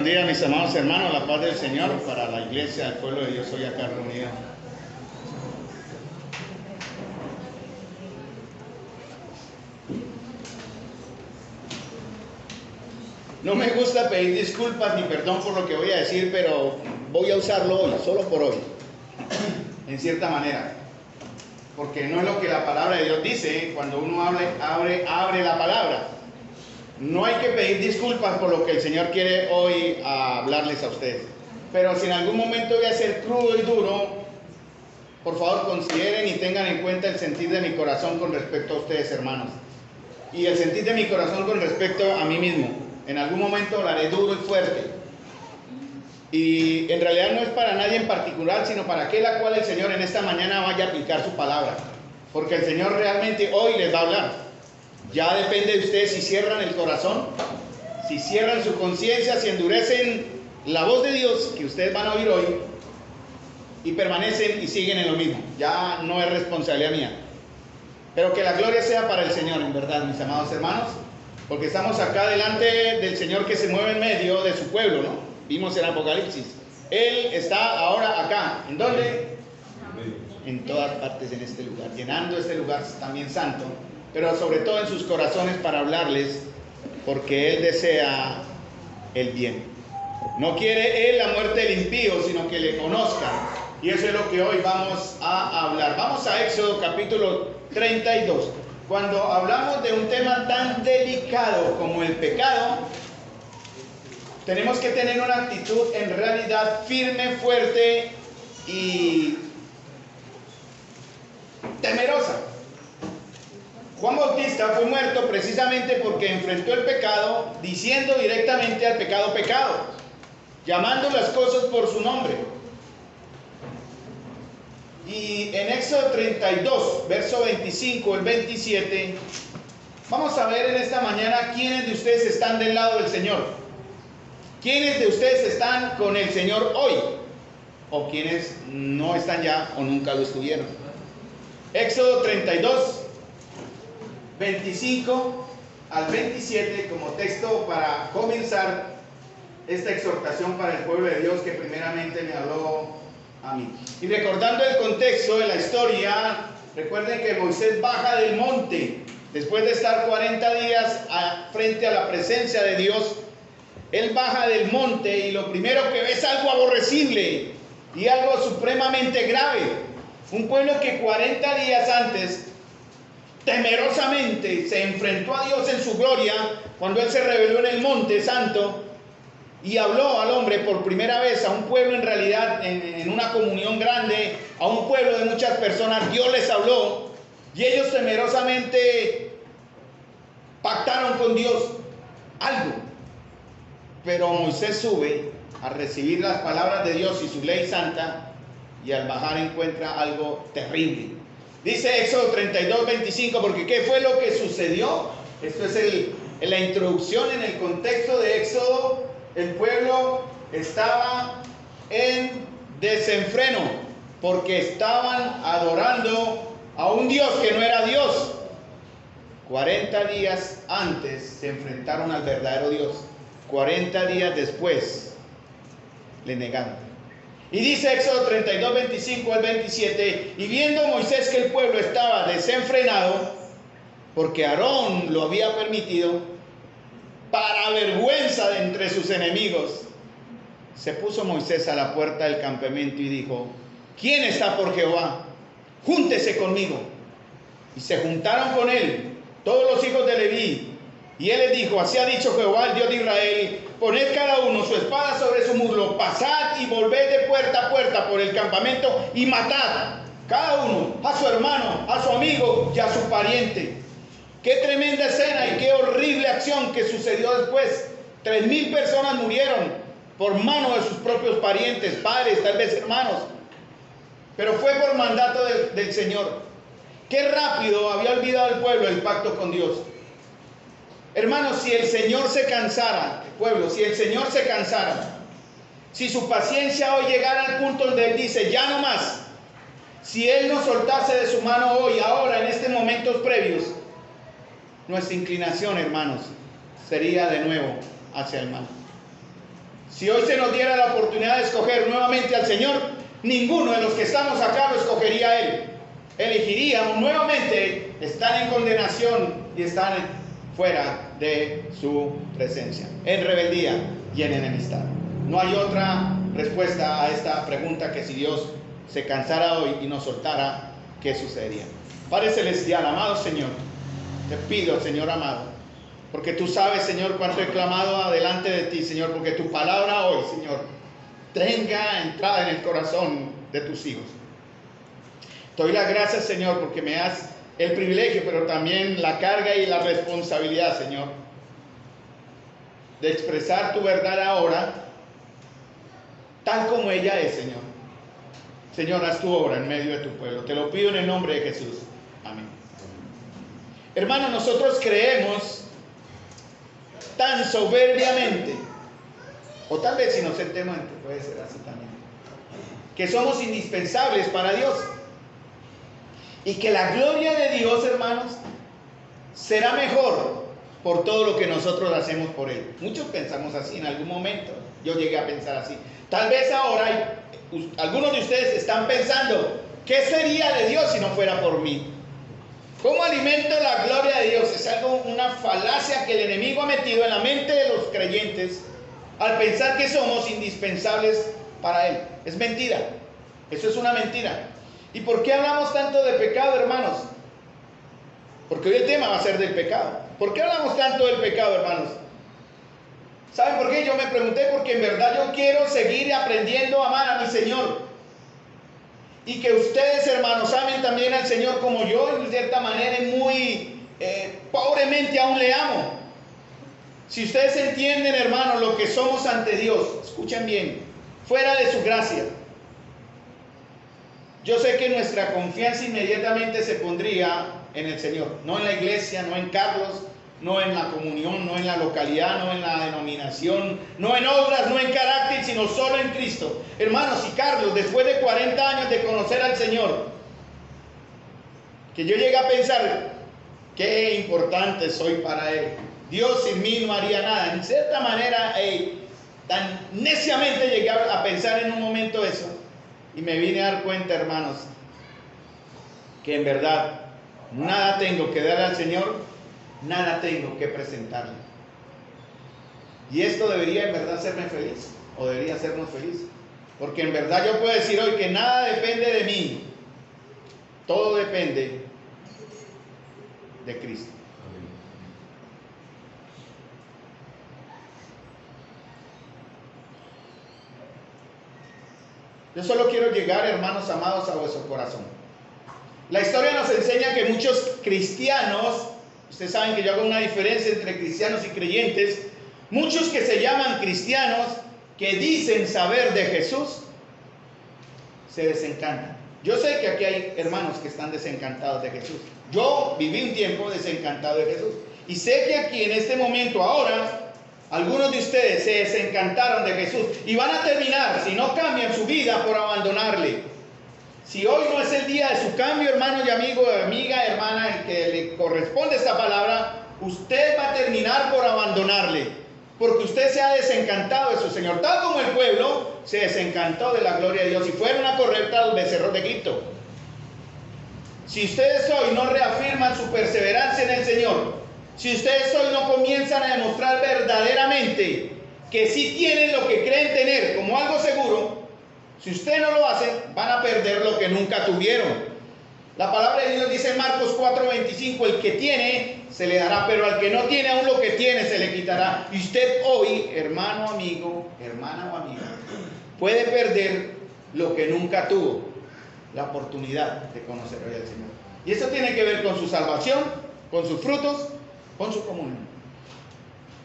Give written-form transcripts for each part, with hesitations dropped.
Buen día, mis amados hermanos, la paz del Señor para la iglesia, el pueblo de Dios hoy acá reunido. No me gusta pedir disculpas ni perdón por lo que voy a decir, pero voy a usarlo hoy, solo por hoy, en cierta manera. Porque no es lo que la palabra de Dios dice, cuando uno abre la palabra. No hay que pedir disculpas por lo que el Señor quiere hoy hablarles a ustedes. Pero si en algún momento voy a ser crudo y duro, por favor consideren y tengan en cuenta el sentir de mi corazón con respecto a ustedes, hermanos. Y el sentir de mi corazón con respecto a mí mismo. En algún momento hablaré duro y fuerte. Y en realidad no es para nadie en particular, sino para aquel a cual el Señor en esta mañana vaya a aplicar su palabra. Porque el Señor realmente hoy les va a hablar. Ya depende de ustedes si cierran el corazón, si cierran su conciencia, si endurecen la voz de Dios que ustedes van a oír hoy y permanecen y siguen en lo mismo. Ya no es responsabilidad mía. Pero que la gloria sea para el Señor, en verdad, mis amados hermanos, porque estamos acá delante del Señor que se mueve en medio de su pueblo, ¿no? Vimos en Apocalipsis. Él está ahora acá. ¿En dónde? En todas partes en este lugar, llenando este lugar también santo, pero sobre todo en sus corazones para hablarles, porque Él desea el bien. No quiere Él la muerte del impío, sino que le conozcan. Y eso es lo que hoy vamos a hablar. Vamos a Éxodo capítulo 32. Cuando hablamos de un tema tan delicado como el pecado, tenemos que tener una actitud en realidad firme, fuerte y temerosa. Juan Bautista fue muerto precisamente porque enfrentó el pecado, diciendo directamente al pecado, pecado, llamando las cosas por su nombre. Y en Éxodo 32, verso 25 al 27, vamos a ver en esta mañana quiénes de ustedes están del lado del Señor. ¿Quiénes de ustedes están con el Señor hoy? O quienes no están ya o nunca lo estuvieron. Éxodo 32, 25 al 27 como texto para comenzar esta exhortación para el pueblo de Dios que primeramente me habló a mí. Y recordando el contexto de la historia, recuerden que Moisés baja del monte después de estar 40 días frente a la presencia de Dios. Él baja del monte y lo primero que ve es algo aborrecible y algo supremamente grave. Un pueblo que 40 días antes temerosamente se enfrentó a Dios en su gloria cuando Él se reveló en el monte santo y habló al hombre por primera vez, a un pueblo en realidad en una comunión grande, a un pueblo de muchas personas. Dios les habló y ellos temerosamente pactaron con Dios algo, pero Moisés sube a recibir las palabras de Dios y su ley santa y al bajar encuentra algo terrible. Dice Éxodo 32, 25, porque ¿qué fue lo que sucedió? Esto es la introducción en el contexto de Éxodo. El pueblo estaba en desenfreno porque estaban adorando a un Dios que no era Dios. 40 días antes se enfrentaron al verdadero Dios. 40 días después le negaron. Y dice Éxodo 32, 25 al 27, y viendo Moisés que el pueblo estaba desenfrenado, porque Aarón lo había permitido, para vergüenza de entre sus enemigos, se puso Moisés a la puerta del campamento y dijo: ¿quién está por Jehová? Júntese conmigo. Y se juntaron con él todos los hijos de Leví. Y él les dijo: así ha dicho Jehová, el Dios de Israel: poned cada uno su espada sobre su muslo, pasad y volved de puerta a puerta por el campamento y matad cada uno a su hermano, a su amigo y a su pariente. Qué tremenda escena y qué horrible acción que sucedió después. 3,000 personas murieron por mano de sus propios parientes, padres, tal vez hermanos. Pero fue por mandato del Señor. Qué rápido había olvidado el pueblo el pacto con Dios. Hermanos, si el Señor se cansara, pueblo, si el Señor se cansara, si su paciencia hoy llegara al punto donde Él dice: ya no más, si Él nos soltase de su mano hoy, ahora, en estos momentos previos, nuestra inclinación, hermanos, sería de nuevo hacia el mal. Si hoy se nos diera la oportunidad de escoger nuevamente al Señor, ninguno de los que estamos acá lo escogería a Él. Elegiríamos nuevamente, están en condenación y están fuera de su presencia, en rebeldía y en enemistad. No hay otra respuesta a esta pregunta que si Dios se cansara hoy y nos soltara, ¿qué sucedería? Padre Celestial, amado Señor, te pido, Señor amado, porque tú sabes, Señor, cuánto he clamado delante de ti, Señor, porque tu palabra hoy, Señor, tenga entrada en el corazón de tus hijos. Te doy las gracias, Señor, porque me das el privilegio, pero también la carga y la responsabilidad, Señor, de expresar tu verdad ahora, tal como ella es, Señor. Señor, haz tu obra en medio de tu pueblo. Te lo pido en el nombre de Jesús. Amén. Hermanos, nosotros creemos tan soberbiamente, o tal vez inocentemente, puede ser así también, que somos indispensables para Dios. Y que la gloria de Dios, hermanos, será mejor por todo lo que nosotros hacemos por Él. Muchos pensamos así en algún momento. Yo llegué a pensar así. Tal vez ahora algunos de ustedes están pensando, ¿qué sería de Dios si no fuera por mí? ¿Cómo alimento la gloria de Dios? Es algo, una falacia que el enemigo ha metido en la mente de los creyentes al pensar que somos indispensables para Él. Es mentira. Eso es una mentira. ¿Y por qué hablamos tanto de pecado, hermanos? Porque hoy el tema va a ser del pecado. ¿Por qué hablamos tanto del pecado, hermanos? ¿Saben por qué? Yo me pregunté porque en verdad yo quiero seguir aprendiendo a amar a mi Señor. Y que ustedes, hermanos, amen también al Señor como yo, en cierta manera, muy pobremente aún le amo. Si ustedes entienden, hermanos, lo que somos ante Dios, escuchen bien, fuera de su gracia, yo sé que nuestra confianza inmediatamente se pondría en el Señor, no en la iglesia, no en Carlos, no en la comunión, no en la localidad, no en la denominación, no en obras, no en carácter, sino solo en Cristo. Hermanos, y Carlos, después de 40 años de conocer al Señor, que yo llegué a pensar, qué importante soy para Él. Dios sin mí no haría nada. En cierta manera, tan neciamente llegué a pensar en un momento eso. Y me vine a dar cuenta, hermanos, que en verdad nada tengo que darle al Señor, nada tengo que presentarle. Y esto debería en verdad hacerme feliz, o debería hacernos felices. Porque en verdad yo puedo decir hoy que nada depende de mí, todo depende de Cristo. Yo solo quiero llegar, hermanos amados, a vuestro corazón. La historia nos enseña que muchos cristianos, ustedes saben que yo hago una diferencia entre cristianos y creyentes, muchos que se llaman cristianos, que dicen saber de Jesús, se desencantan. Yo sé que aquí hay hermanos que están desencantados de Jesús. Yo viví un tiempo desencantado de Jesús. Y sé que aquí en este momento, ahora, algunos de ustedes se desencantaron de Jesús y van a terminar, si no cambian su vida, por abandonarle. Si hoy no es el día de su cambio, hermano y amigo, amiga, hermana, el que le corresponde esta palabra, usted va a terminar por abandonarle, porque usted se ha desencantado de su Señor, tal como el pueblo se desencantó de la gloria de Dios y fueron a correr tras los becerros de Egipto. Si ustedes hoy no reafirman su perseverancia en el Señor, si ustedes hoy no comienzan a demostrar verdaderamente que sí tienen lo que creen tener como algo seguro, si ustedes no lo hacen, van a perder lo que nunca tuvieron. La palabra de Dios dice en Marcos 4:25, el que tiene se le dará, pero al que no tiene aún lo que tiene se le quitará. Y usted hoy, hermano, amigo, hermana o amiga, puede perder lo que nunca tuvo, la oportunidad de conocer hoy al Señor. Y eso tiene que ver con su salvación, con sus frutos, con su comunión.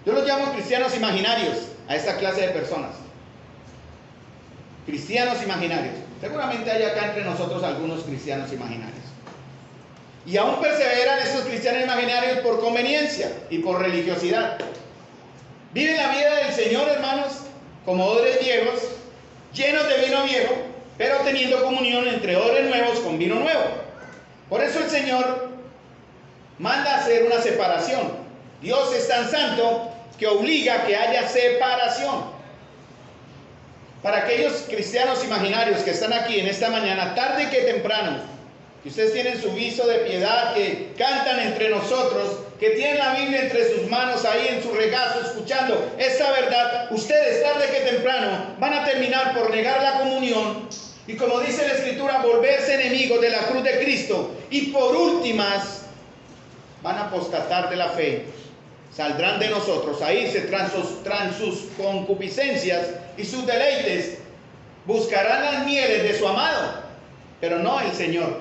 Yo los llamo cristianos imaginarios a esta clase de personas. Cristianos imaginarios. Seguramente hay acá entre nosotros algunos cristianos imaginarios. Y aún perseveran estos cristianos imaginarios por conveniencia y por religiosidad. Viven la vida del Señor, hermanos, como odres viejos, llenos de vino viejo, pero teniendo comunión entre odres nuevos con vino nuevo. Por eso el Señor manda hacer una separación. Dios es tan santo que obliga a que haya separación. para aquellos cristianos imaginarios que están aquí en esta mañana, tarde que temprano, que ustedes tienen su viso de piedad, que cantan entre nosotros, que tienen la Biblia entre sus manos ahí en su regazo, escuchando esta verdad, ustedes tarde que temprano van a terminar por negar la comunión y, como dice la Escritura, volverse enemigos de la cruz de Cristo, y por últimas van a apostatar de la fe. Saldrán de nosotros a irse tras sus concupiscencias y sus deleites. Buscarán las mieles de su amado, pero no el Señor,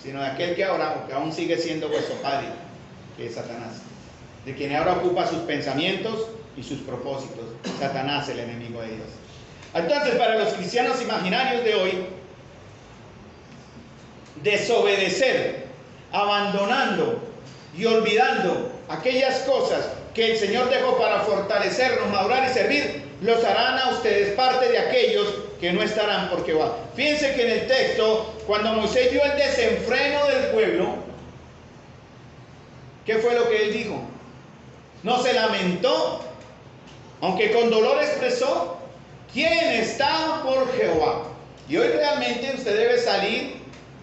sino de aquel que ahora, que aún sigue siendo vuestro padre, que es Satanás, de quien ahora ocupa sus pensamientos y sus propósitos. Satanás, el enemigo de Dios. Entonces, para los cristianos imaginarios de hoy, desobedecer, abandonando y olvidando aquellas cosas que el Señor dejó para fortalecernos, madurar y servir, los harán a ustedes parte de aquellos que no estarán por Jehová. Fíjense que en el texto, cuando Moisés vio el desenfreno del pueblo, ¿qué fue lo que él dijo? No se lamentó, aunque con dolor expresó: ¿quién está por Jehová? Y hoy realmente usted debe salir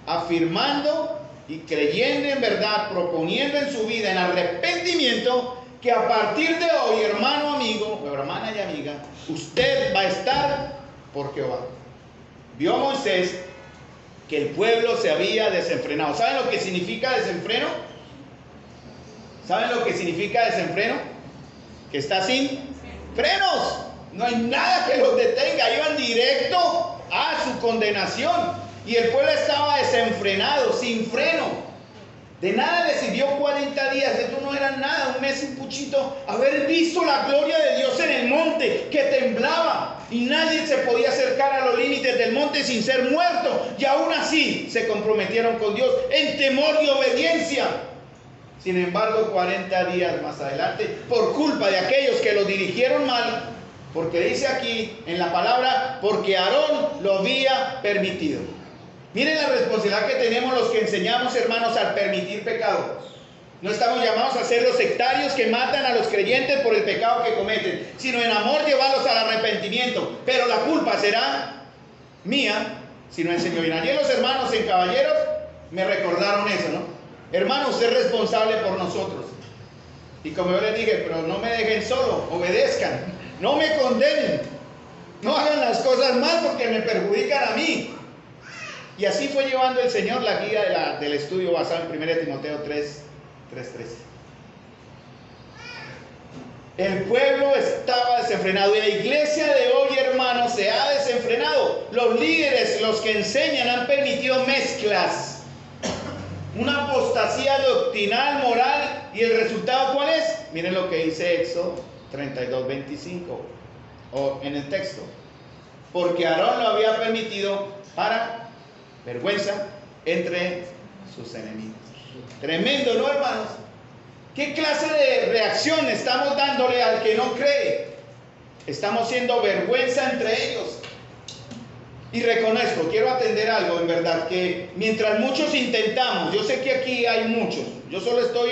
afirmando y creyendo en verdad, proponiendo en su vida en arrepentimiento, que a partir de hoy, hermano, amigo, o hermana y amiga, usted va a estar por Jehová. Vio Moisés que el pueblo se había desenfrenado. ¿Saben lo que significa desenfreno? ¿Saben lo que significa desenfreno? Que está sin frenos. No hay nada que los detenga. Iban directo a su condenación. Y el pueblo estaba desenfrenado, sin freno. De nada le sirvió 40 días, esto no era nada, un mes, un puchito, haber visto la gloria de Dios en el monte, que temblaba, y nadie se podía acercar a los límites del monte sin ser muerto. Y aún así se comprometieron con Dios en temor y obediencia. Sin embargo, 40 días más adelante, por culpa de aquellos que lo dirigieron mal, porque dice aquí en la palabra, porque Aarón lo había permitido. Miren la responsabilidad que tenemos los que enseñamos, hermanos, al permitir pecado. No estamos llamados a ser los sectarios que matan a los creyentes por el pecado que cometen, sino en amor llevarlos al arrepentimiento. Pero la culpa será mía si no enseño bien. Ayer los hermanos en Caballeros me recordaron eso, ¿no? Hermano, usted es responsable por nosotros. Y como yo les dije, pero no me dejen solo, obedezcan, no me condenen, no hagan las cosas mal porque me perjudican a mí. Y así fue llevando el Señor la guía del estudio basado en 1 Timoteo 3:13. El pueblo estaba desenfrenado y la iglesia de hoy, hermanos, se ha desenfrenado. Los líderes, los que enseñan, han permitido mezclas, una apostasía doctrinal, moral, y el resultado ¿cuál es? Miren lo que dice Éxodo 32:25 o en el texto: porque Aarón lo había permitido para vergüenza entre sus enemigos. Tremendo, ¿no, hermanos? ¿Qué clase de reacción estamos dándole al que no cree? Estamos siendo vergüenza entre ellos. Y reconozco, quiero atender algo en verdad, que mientras muchos intentamos, yo sé que aquí hay muchos, yo solo estoy,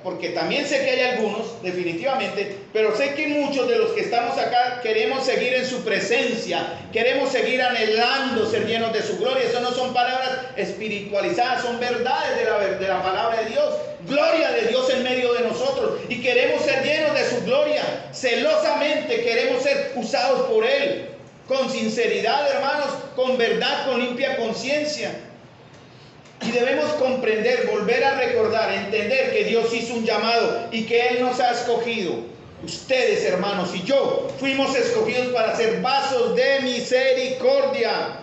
porque también sé que hay algunos, definitivamente, pero sé que muchos de los que estamos acá queremos seguir en su presencia, queremos seguir anhelando ser llenos de su gloria. Eso no son palabras espiritualizadas, son verdades de la palabra de Dios, gloria de Dios en medio de nosotros, y queremos ser llenos de su gloria, celosamente queremos ser usados por Él, con sinceridad, hermanos, con verdad, con limpia conciencia. Y debemos comprender, volver a recordar, entender que Dios hizo un llamado y que Él nos ha escogido. Ustedes, hermanos, y yo fuimos escogidos para ser vasos de misericordia.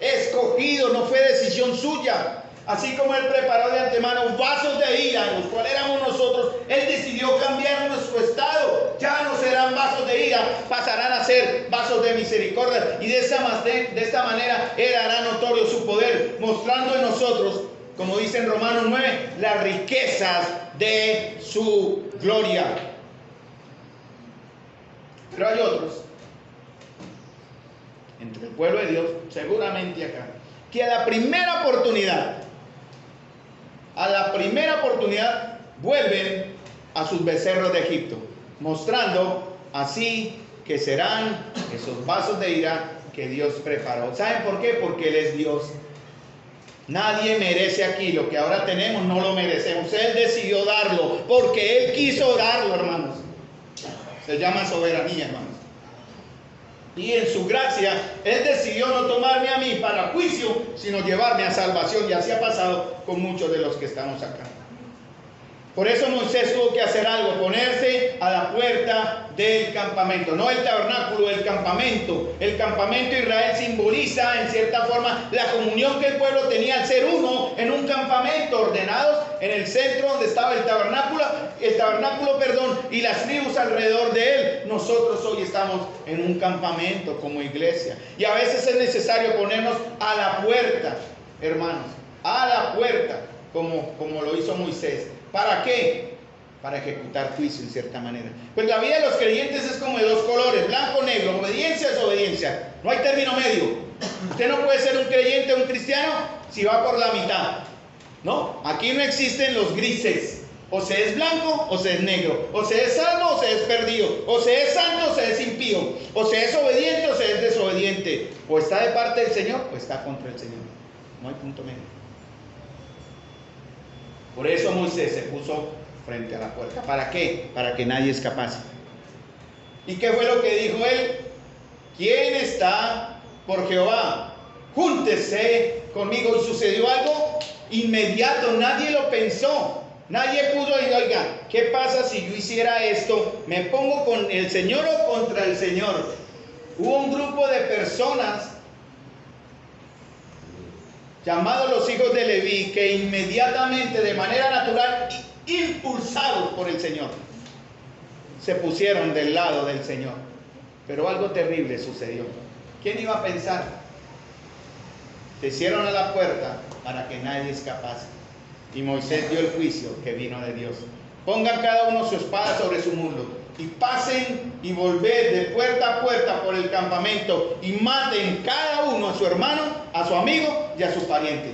Escogido, no fue decisión suya. Así como Él preparó de antemano vasos de ira, los cuales éramos nosotros, Él decidió cambiar nuestro estado. Ya no serán vasos de ira, pasarán a ser vasos de misericordia. Y de esta manera Él hará notorio su poder, mostrando en nosotros, como dice en Romanos 9, las riquezas de su gloria. Pero hay otros, entre el pueblo de Dios, seguramente acá, que a la primera oportunidad vuelven a sus becerros de Egipto, mostrando así que serán esos vasos de ira que Dios preparó. ¿Saben por qué? Porque Él es Dios. Nadie merece aquí lo que ahora tenemos, no lo merecemos. Él decidió darlo porque Él quiso darlo, hermanos. Se llama soberanía, hermanos. Y en su gracia, Él decidió no tomarme a mí para juicio, sino llevarme a salvación. Y así ha pasado con muchos de los que estamos acá. Por eso Moisés tuvo que hacer algo, ponerse a la puerta del campamento. No el tabernáculo, el campamento. El campamento de Israel simboliza en cierta forma la comunión que el pueblo tenía al ser uno en un campamento, ordenados en el centro donde estaba el tabernáculo, y las tribus alrededor de él. Nosotros hoy estamos en un campamento como iglesia. Y a veces es necesario ponernos a la puerta, hermanos, a la puerta, como lo hizo Moisés. ¿Para qué? Para ejecutar juicio en cierta manera. Pues la vida de los creyentes es como de dos colores, blanco o negro, obediencia es obediencia. No hay término medio. Usted no puede ser un creyente o un cristiano si va por la mitad. No, aquí no existen los grises. O se es blanco o se es negro. O se es salvo o se es perdido. O se es santo o se es impío. O se es obediente o se es desobediente. O está de parte del Señor o está contra el Señor. No hay punto medio. Por eso Moisés se puso frente a la puerta. ¿Para qué? Para que nadie escapase. ¿Y qué fue lo que dijo él? ¿Quién está por Jehová? Júntese conmigo. ¿Y sucedió algo? Inmediato, nadie lo pensó. Nadie pudo decir, oiga, ¿qué pasa si yo hiciera esto? ¿Me pongo con el Señor o contra el Señor? Hubo un grupo de personas llamados los hijos de Leví, que inmediatamente, de manera natural, impulsados por el Señor, se pusieron del lado del Señor. Pero algo terrible sucedió. ¿Quién iba a pensar? Se hicieron a la puerta para que nadie escapase. Y Moisés dio el juicio que vino de Dios. Pongan cada uno su espada sobre su muslo y pasen y volved de puerta a puerta por el campamento y maten cada uno a su hermano, a su amigo y a su pariente.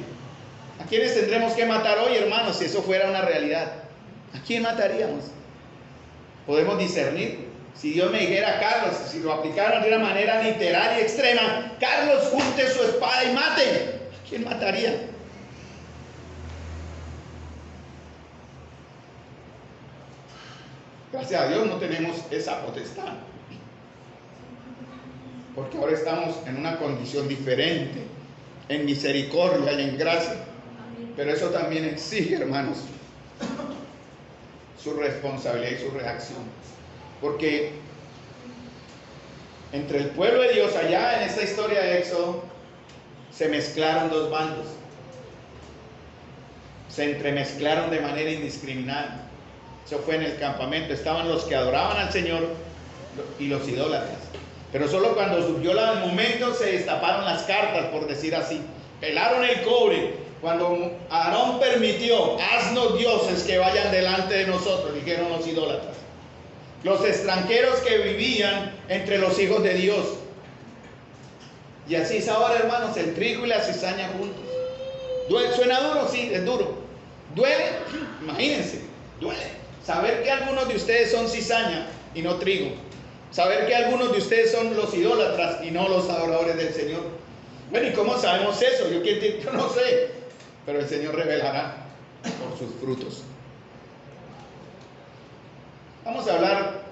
¿A quiénes tendremos que matar hoy, hermanos, si eso fuera una realidad? ¿A quién mataríamos? Podemos discernir. Si Dios me dijera, Carlos, si lo aplicaran de una manera literal y extrema, Carlos, junte su espada y mate, ¿a quién mataría? Gracias a Dios no tenemos esa potestad, porque ahora estamos en una condición diferente, en misericordia y en gracia. Pero eso también exige, hermanos, su responsabilidad y su reacción, porque entre el pueblo de Dios, allá en esta historia de Éxodo, se mezclaron dos bandos, se entremezclaron de manera indiscriminada. Eso fue en el campamento. Estaban los que adoraban al Señor y los idólatras. Pero solo cuando surgió el momento se destaparon las cartas, por decir así. Pelaron el cobre. Cuando Aarón permitió, haznos dioses que vayan delante de nosotros, dijeron los idólatras. Los extranjeros que vivían entre los hijos de Dios. Y así es ahora, hermanos, el trigo y la cizaña juntos. ¿Suena duro? Sí, es duro. ¿Duele? Imagínense, duele. Saber que algunos de ustedes son cizaña y no trigo. Saber que algunos de ustedes son los idólatras y no los adoradores del Señor. Bueno, ¿y cómo sabemos eso? Yo no sé. Pero el Señor revelará por sus frutos. Vamos a hablar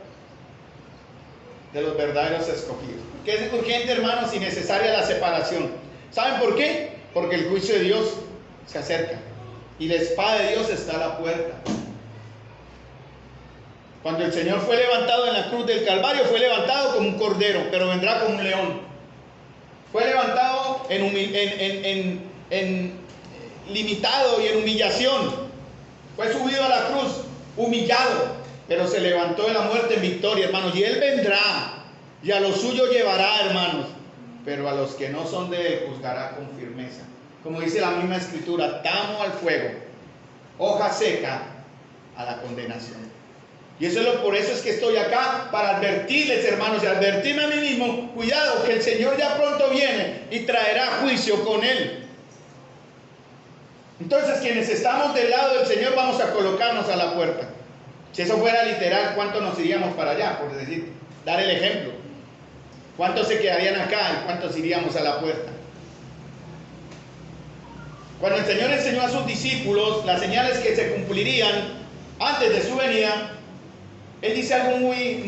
de los verdaderos escogidos. Que es urgente, hermanos, y necesaria la separación. ¿Saben por qué? Porque el juicio de Dios se acerca. Y la espada de Dios está a la puerta. Cuando el Señor fue levantado en la cruz del Calvario, fue levantado como un cordero, pero vendrá como un león. Fue levantado limitado y en humillación. Fue subido a la cruz, humillado, pero se levantó de la muerte en victoria, hermanos. Y Él vendrá, y a los suyos llevará, hermanos. Pero a los que no son de Él, juzgará con firmeza. Como dice la misma Escritura, tamo al fuego, hoja seca a la condenación. Y por eso es que estoy acá, para advertirles, hermanos, y advertirme a mí mismo, cuidado, que el Señor ya pronto viene y traerá juicio con Él. Entonces, quienes estamos del lado del Señor, vamos a colocarnos a la puerta. Si eso fuera literal, ¿cuánto nos iríamos para allá? Por decir, dar el ejemplo. ¿Cuántos se quedarían acá y cuántos iríamos a la puerta? Cuando el Señor enseñó a sus discípulos las señales que se cumplirían antes de su venida, Él dice algo muy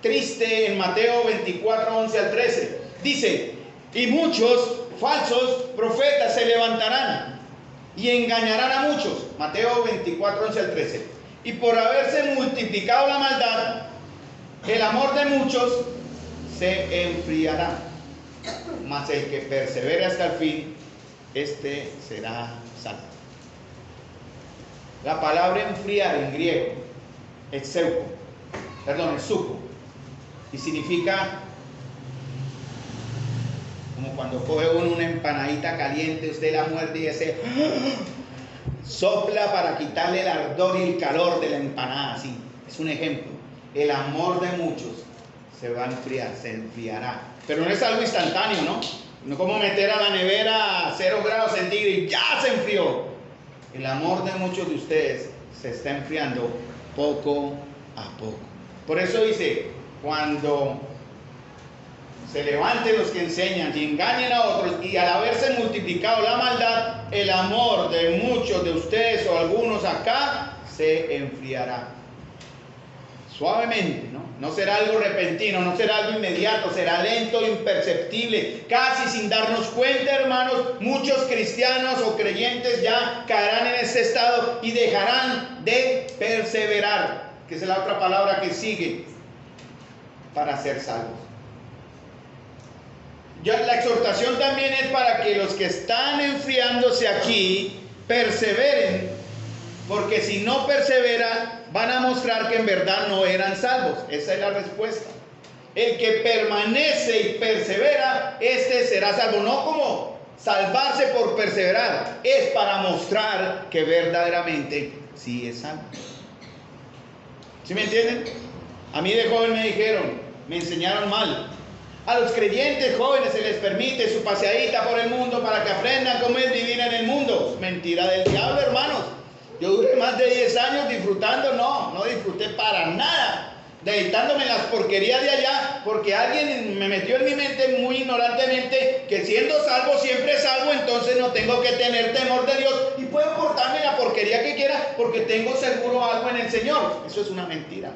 triste en Mateo 24, 11 al 13. Dice, y muchos falsos profetas se levantarán y engañarán a muchos. Mateo 24, 11 al 13. Y por haberse multiplicado la maldad, el amor de muchos se enfriará. Mas el que persevere hasta el fin, este será salvo. La palabra enfriar en griego es suco, y significa como cuando coge uno una empanadita caliente, usted la muerde y ese sopla para quitarle el ardor y el calor de la empanada, así. Es un ejemplo. El amor de muchos se va a enfriar, se enfriará. Pero no es algo instantáneo, ¿no? No como meter a la nevera a 0 grados centígrados y ya se enfrió. El amor de muchos de ustedes se está enfriando poco a poco. Por eso dice, cuando se levanten los que enseñan y engañen a otros, y al haberse multiplicado la maldad, el amor de muchos de ustedes o algunos acá se enfriará. Suavemente, ¿no? No será algo repentino, no será algo inmediato, será lento e imperceptible, casi sin darnos cuenta, hermanos. Muchos cristianos o creyentes ya caerán en ese estado y dejarán de perseverar, que es la otra palabra que sigue, para ser salvos. La exhortación también es para que los que están enfriándose aquí perseveren, porque si no perseveran van a mostrar que en verdad no eran salvos. Esa es la respuesta. El que permanece y persevera, este será salvo. No como salvarse por perseverar, es para mostrar que verdaderamente sí es salvo. ¿Sí me entienden? A mí de joven me dijeron, me enseñaron mal. A los creyentes jóvenes se les permite su paseadita por el mundo para que aprendan cómo es vivir en el mundo. Mentira del diablo, hermanos. Yo duré más de 10 años disfrutando, no disfruté para nada, deleitándome en las porquerías de allá, porque alguien me metió en mi mente muy ignorantemente que siendo salvo siempre salvo, entonces no tengo que tener temor de Dios y puedo portarme la porquería que quiera porque tengo seguro algo en el Señor. Eso es una mentira.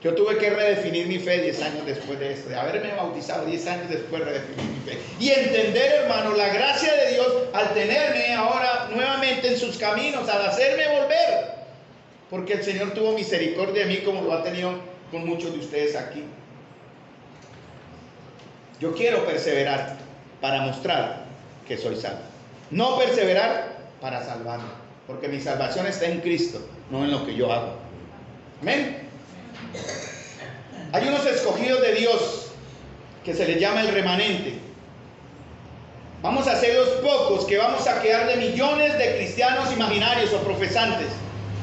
Yo tuve que redefinir mi fe 10 años después de esto, de haberme bautizado 10 años después de redefinir mi fe. Y entender, hermano, la gracia de Dios al tenerme ahora nuevamente en sus caminos, al hacerme volver. Porque el Señor tuvo misericordia de mí como lo ha tenido con muchos de ustedes aquí. Yo quiero perseverar para mostrar que soy salvo. No perseverar para salvarme, porque mi salvación está en Cristo, no en lo que yo hago. Amén. Hay unos escogidos de Dios que se les llama el remanente. Vamos a ser los pocos que vamos a quedar de millones de cristianos imaginarios o profesantes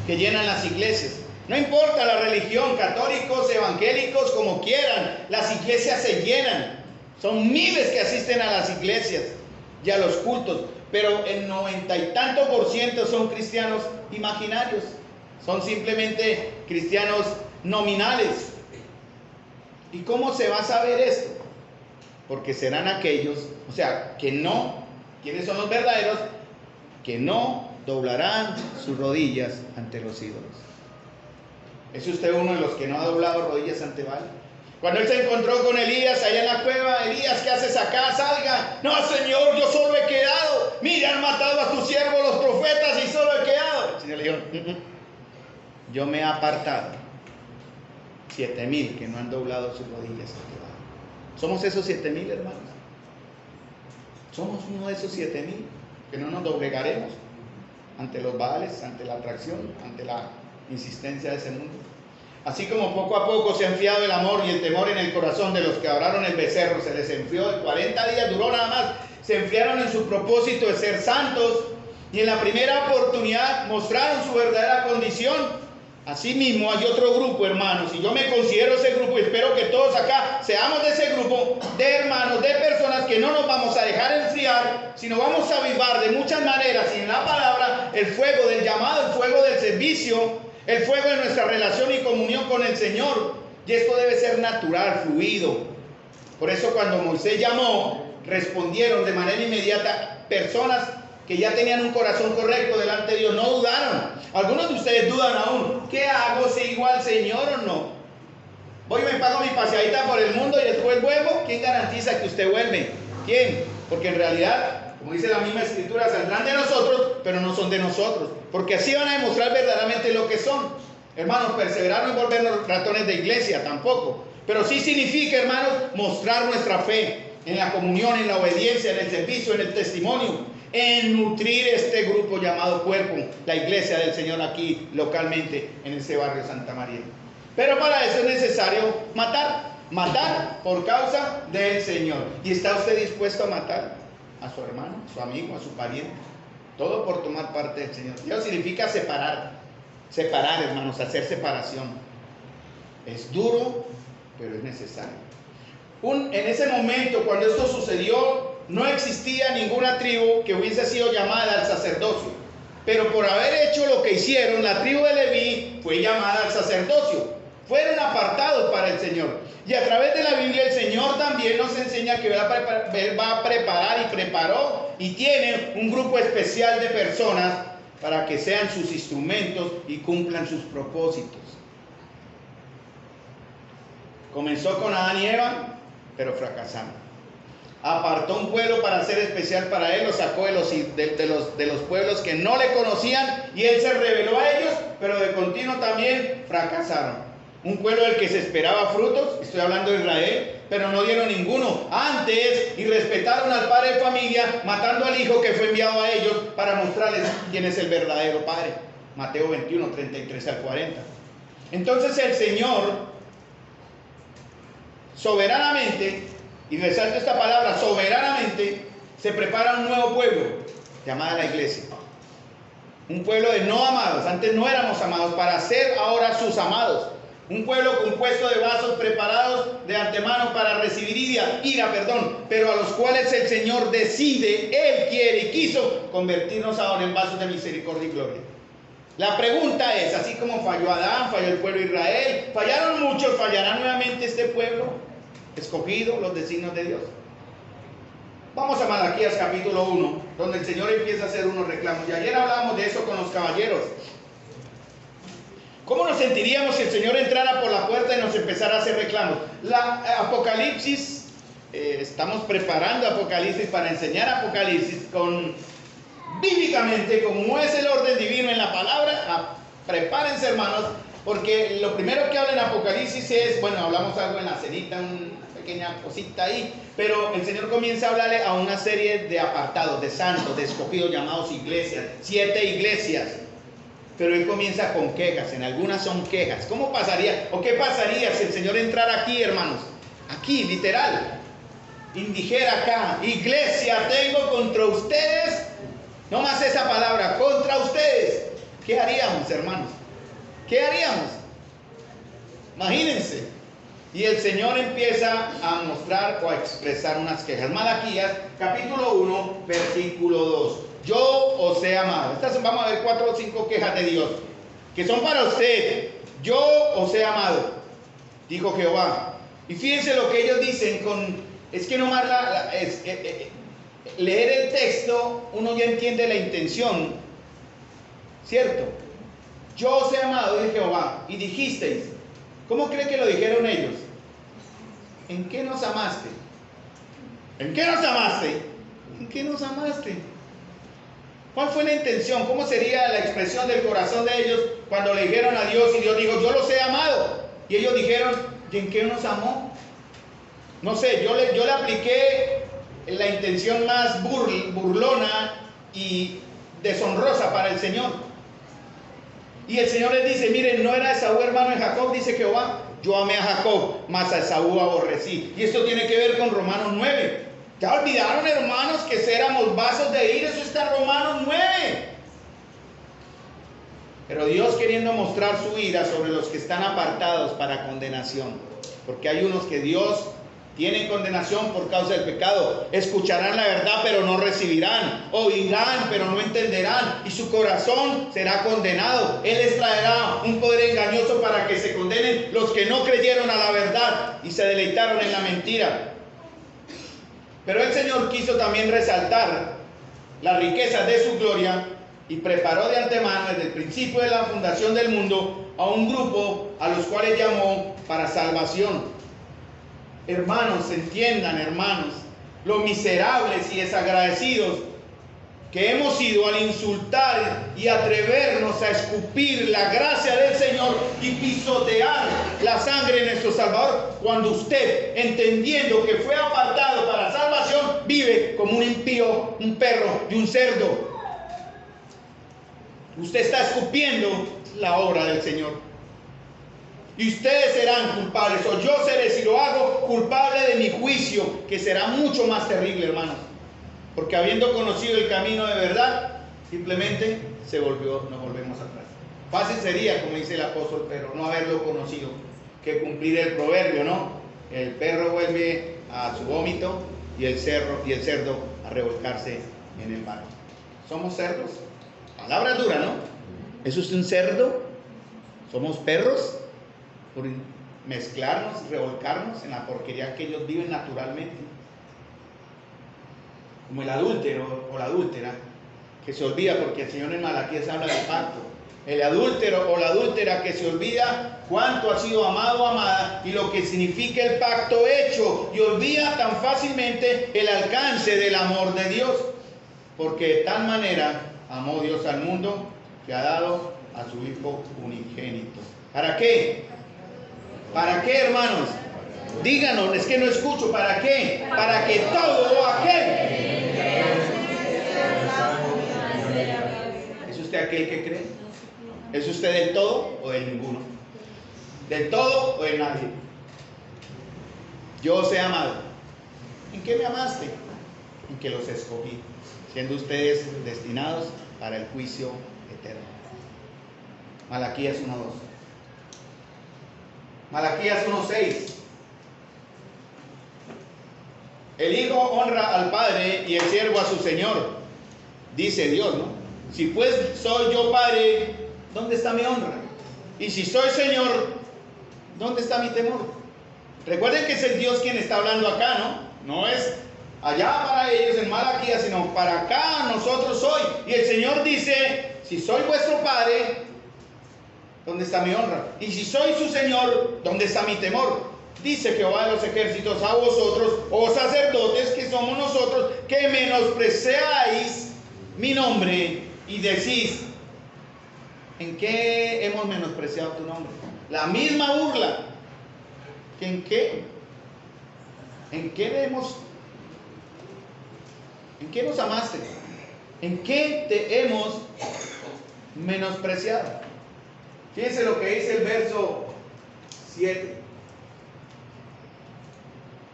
que llenan las iglesias. No importa la religión, católicos, evangélicos, como quieran, las iglesias se llenan. Son miles que asisten a las iglesias y a los cultos, pero el 90 y tanto % son cristianos imaginarios. Son simplemente cristianos nominales. ¿Y cómo se va a saber esto? Porque serán aquellos, o sea, que no, ¿quiénes son los verdaderos? Que no doblarán sus rodillas ante los ídolos. ¿Es usted uno de los que no ha doblado rodillas ante Baal? Cuando él se encontró con Elías allá en la cueva, Elías, ¿qué haces acá? Salga. No, Señor, yo solo he quedado. Mira, han matado a tus siervos los profetas y solo he quedado. El Señor le dijo, yo me he apartado. 7,000 que no han doblado sus rodillas ante Baal. ¿Somos esos 7,000, hermanos? ¿Somos uno de esos 7,000 que no nos doblegaremos ante los Baales, ante la atracción, ante la insistencia de ese mundo? Así como poco a poco se ha enfriado el amor y el temor en el corazón de los que adoraron el becerro, se les enfrió, 40 días duró nada más, se enfriaron en su propósito de ser santos y en la primera oportunidad mostraron su verdadera condición. Asimismo hay otro grupo, hermanos, y yo me considero ese grupo y espero que todos acá seamos de ese grupo de hermanos, de personas que no nos vamos a dejar enfriar, sino vamos a avivar de muchas maneras y en la palabra el fuego del llamado, el fuego del servicio, el fuego de nuestra relación y comunión con el Señor. Y esto debe ser natural, fluido. Por eso cuando Moisés llamó, respondieron de manera inmediata personas que ya tenían un corazón correcto delante de Dios, no dudaron. Algunos de ustedes dudan aún, ¿qué hago? ¿Sigo al Señor o no? Voy y me pago mi paseadita por el mundo y después vuelvo. ¿Quién garantiza que usted vuelve? ¿Quién? Porque en realidad, como dice la misma escritura, saldrán de nosotros, pero no son de nosotros. Porque así van a demostrar verdaderamente lo que son. Hermanos, perseverar no es volvernos ratones de iglesia, tampoco. Pero sí significa, hermanos, mostrar nuestra fe en la comunión, en la obediencia, en el servicio, en el testimonio, en nutrir este grupo llamado cuerpo, la iglesia del Señor aquí localmente en ese barrio Santa María. Pero para eso es necesario matar por causa del Señor. ¿Y está usted dispuesto a matar a su hermano, a su amigo, a su pariente? Todo por tomar parte del Señor. Eso significa separar, hermanos, hacer separación. Es duro, pero es necesario. En ese momento, cuando esto sucedió, no existía ninguna tribu que hubiese sido llamada al sacerdocio. Pero por haber hecho lo que hicieron, la tribu de Leví fue llamada al sacerdocio. Fueron apartados para el Señor. Y a través de la Biblia el Señor también nos enseña que Él va a preparar y preparó y tiene un grupo especial de personas para que sean sus instrumentos y cumplan sus propósitos. Comenzó con Adán y Eva, pero fracasaron. Apartó un pueblo para ser especial para Él, lo sacó de los pueblos que no le conocían y Él se reveló a ellos, pero de continuo también fracasaron. Un pueblo del que se esperaba frutos, estoy hablando de Israel, pero no dieron ninguno. Antes, y respetaron al padre de familia, matando al hijo que fue enviado a ellos para mostrarles quién es el verdadero padre. Mateo 21, 33 al 40. Entonces el Señor, soberanamente, y resalto esta palabra, soberanamente, se prepara un nuevo pueblo, llamada la iglesia. Un pueblo de no amados, antes no éramos amados, para ser ahora sus amados. Un pueblo compuesto de vasos preparados de antemano para recibir ira, pero a los cuales el Señor decide, Él quiere y quiso convertirnos ahora en vasos de misericordia y gloria. La pregunta es, así como falló Adán, falló el pueblo de Israel, fallaron muchos, ¿fallará nuevamente este pueblo escogido, los designios de Dios? Vamos a Malaquías capítulo 1, donde el Señor empieza a hacer unos reclamos. Y ayer hablamos de eso con los caballeros. ¿Cómo nos sentiríamos si el Señor entrara por la puerta y nos empezara a hacer reclamos? Apocalipsis, estamos preparando Apocalipsis para enseñar Apocalipsis bíblicamente, como es el orden divino en la palabra. Prepárense, hermanos, porque lo primero que habla en Apocalipsis es, bueno, hablamos algo en la cenita, una pequeña cosita ahí, pero el Señor comienza a hablarle a una serie de apartados, de santos, de escogidos llamados iglesias, 7 iglesias. Pero Él comienza con quejas, en algunas son quejas. ¿Cómo pasaría o qué pasaría si el Señor entrara aquí, hermanos? Aquí, literal. Y dijera acá, iglesia, tengo contra ustedes, no más esa palabra, contra ustedes. ¿Qué haríamos, hermanos? ¿Qué haríamos? Imagínense. Y el Señor empieza a mostrar o a expresar unas quejas. Malaquías, capítulo 1, versículo 2. Yo os he amado. Estas vamos a ver 4 o 5 quejas de Dios que son para usted. Yo os he amado, dijo Jehová. Y fíjense lo que ellos dicen es que nomás leer el texto uno ya entiende la intención, ¿cierto? Yo os he amado, dice Jehová, y dijisteis. ¿Cómo cree que lo dijeron ellos? ¿En qué nos amaste? ¿En qué nos amaste? ¿En qué nos amaste? ¿Cuál fue la intención? ¿Cómo sería la expresión del corazón de ellos cuando le dijeron a Dios y Dios dijo, yo los he amado? Y ellos dijeron, ¿y en qué nos amó? No sé, yo le apliqué la intención más burlona y deshonrosa para el Señor. Y el Señor les dice, miren, no era Esaú hermano de Jacob, dice Jehová, yo amé a Jacob, mas a Esaú aborrecí. Y esto tiene que ver con Romanos 9. ¿Ya olvidaron, hermanos, que éramos vasos de ira? Eso está en Romanos 9. Pero Dios queriendo mostrar su ira sobre los que están apartados para condenación. Porque hay unos que Dios tienen condenación por causa del pecado. Escucharán la verdad, pero no recibirán. Oirán, pero no entenderán. Y su corazón será condenado. Él les traerá un poder engañoso para que se condenen los que no creyeron a la verdad y se deleitaron en la mentira. Pero el Señor quiso también resaltar las riquezas de su gloria y preparó de antemano, desde el principio de la fundación del mundo, a un grupo a los cuales llamó para salvación. Hermanos, entiendan, hermanos, lo miserables y desagradecidos que hemos sido al insultar y atrevernos a escupir la gracia del Señor y pisotear la sangre de nuestro Salvador, cuando usted, entendiendo que fue apartado para salvación, vive como un impío, un perro y un cerdo. Usted está escupiendo la obra del Señor. Y ustedes serán culpables, o yo seré, si lo hago, culpable de mi juicio, que será mucho más terrible, hermanos. Porque habiendo conocido el camino de verdad, simplemente nos volvemos atrás. Fácil sería, como dice el apóstol Pedro, no haberlo conocido, que cumplir el proverbio, ¿no? El perro vuelve a su vómito y el cerdo a revolcarse en el barro. ¿Somos cerdos? Palabra dura, ¿no? ¿Es usted un cerdo? ¿Somos perros? Por mezclarnos, revolcarnos en la porquería que ellos viven naturalmente. Como el adúltero o la adúltera, que se olvida, porque el Señor en Malaquías habla del pacto. El adúltero o la adúltera que se olvida cuánto ha sido amado o amada y lo que significa el pacto hecho, y olvida tan fácilmente el alcance del amor de Dios, porque de tal manera amó Dios al mundo que ha dado a su Hijo unigénito. ¿Para qué? ¿Para qué, hermanos? Díganos, es que no escucho. ¿Para qué? Para que todo aquel. ¿Es usted aquel que cree? ¿Es usted del todo o del ninguno? ¿Del todo o de nadie? Yo os he amado. ¿En qué me amaste? En que los escogí, siendo ustedes destinados para el juicio eterno. Malaquías 1:2. Malaquías 1:6. El hijo honra al padre y el siervo a su señor, dice Dios, ¿no? Si pues soy yo padre, ¿dónde está mi honra? Y si soy señor, ¿dónde está mi temor? Recuerden que es el Dios quien está hablando acá, ¿no? No es allá para ellos en Malaquías, sino para acá nosotros hoy. Y el Señor dice, si soy vuestro padre, ¿dónde está mi honra? Y si soy su Señor, ¿dónde está mi temor? Dice Jehová de los ejércitos a vosotros, oh sacerdotes, que somos nosotros, que menospreciáis mi nombre y decís, ¿en qué hemos menospreciado tu nombre? La misma burla. ¿En qué? ¿En qué nos amaste? ¿En qué te hemos menospreciado? Fíjense lo que dice el verso 7.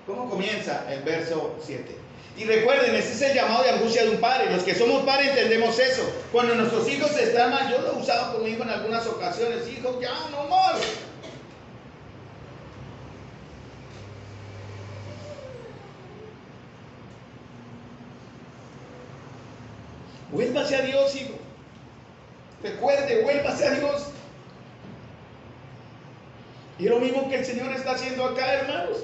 ¿Cómo comienza el verso 7? Y recuerden, ese es el llamado de angustia de un padre. Los que somos padres entendemos eso. Cuando nuestros hijos están mal, yo lo he usado con mi hijo en algunas ocasiones. Hijo, ya no más. Vuélvase a Dios, hijo. Recuerde, vuélvase a Dios. Y es lo mismo que el Señor está haciendo acá, hermanos.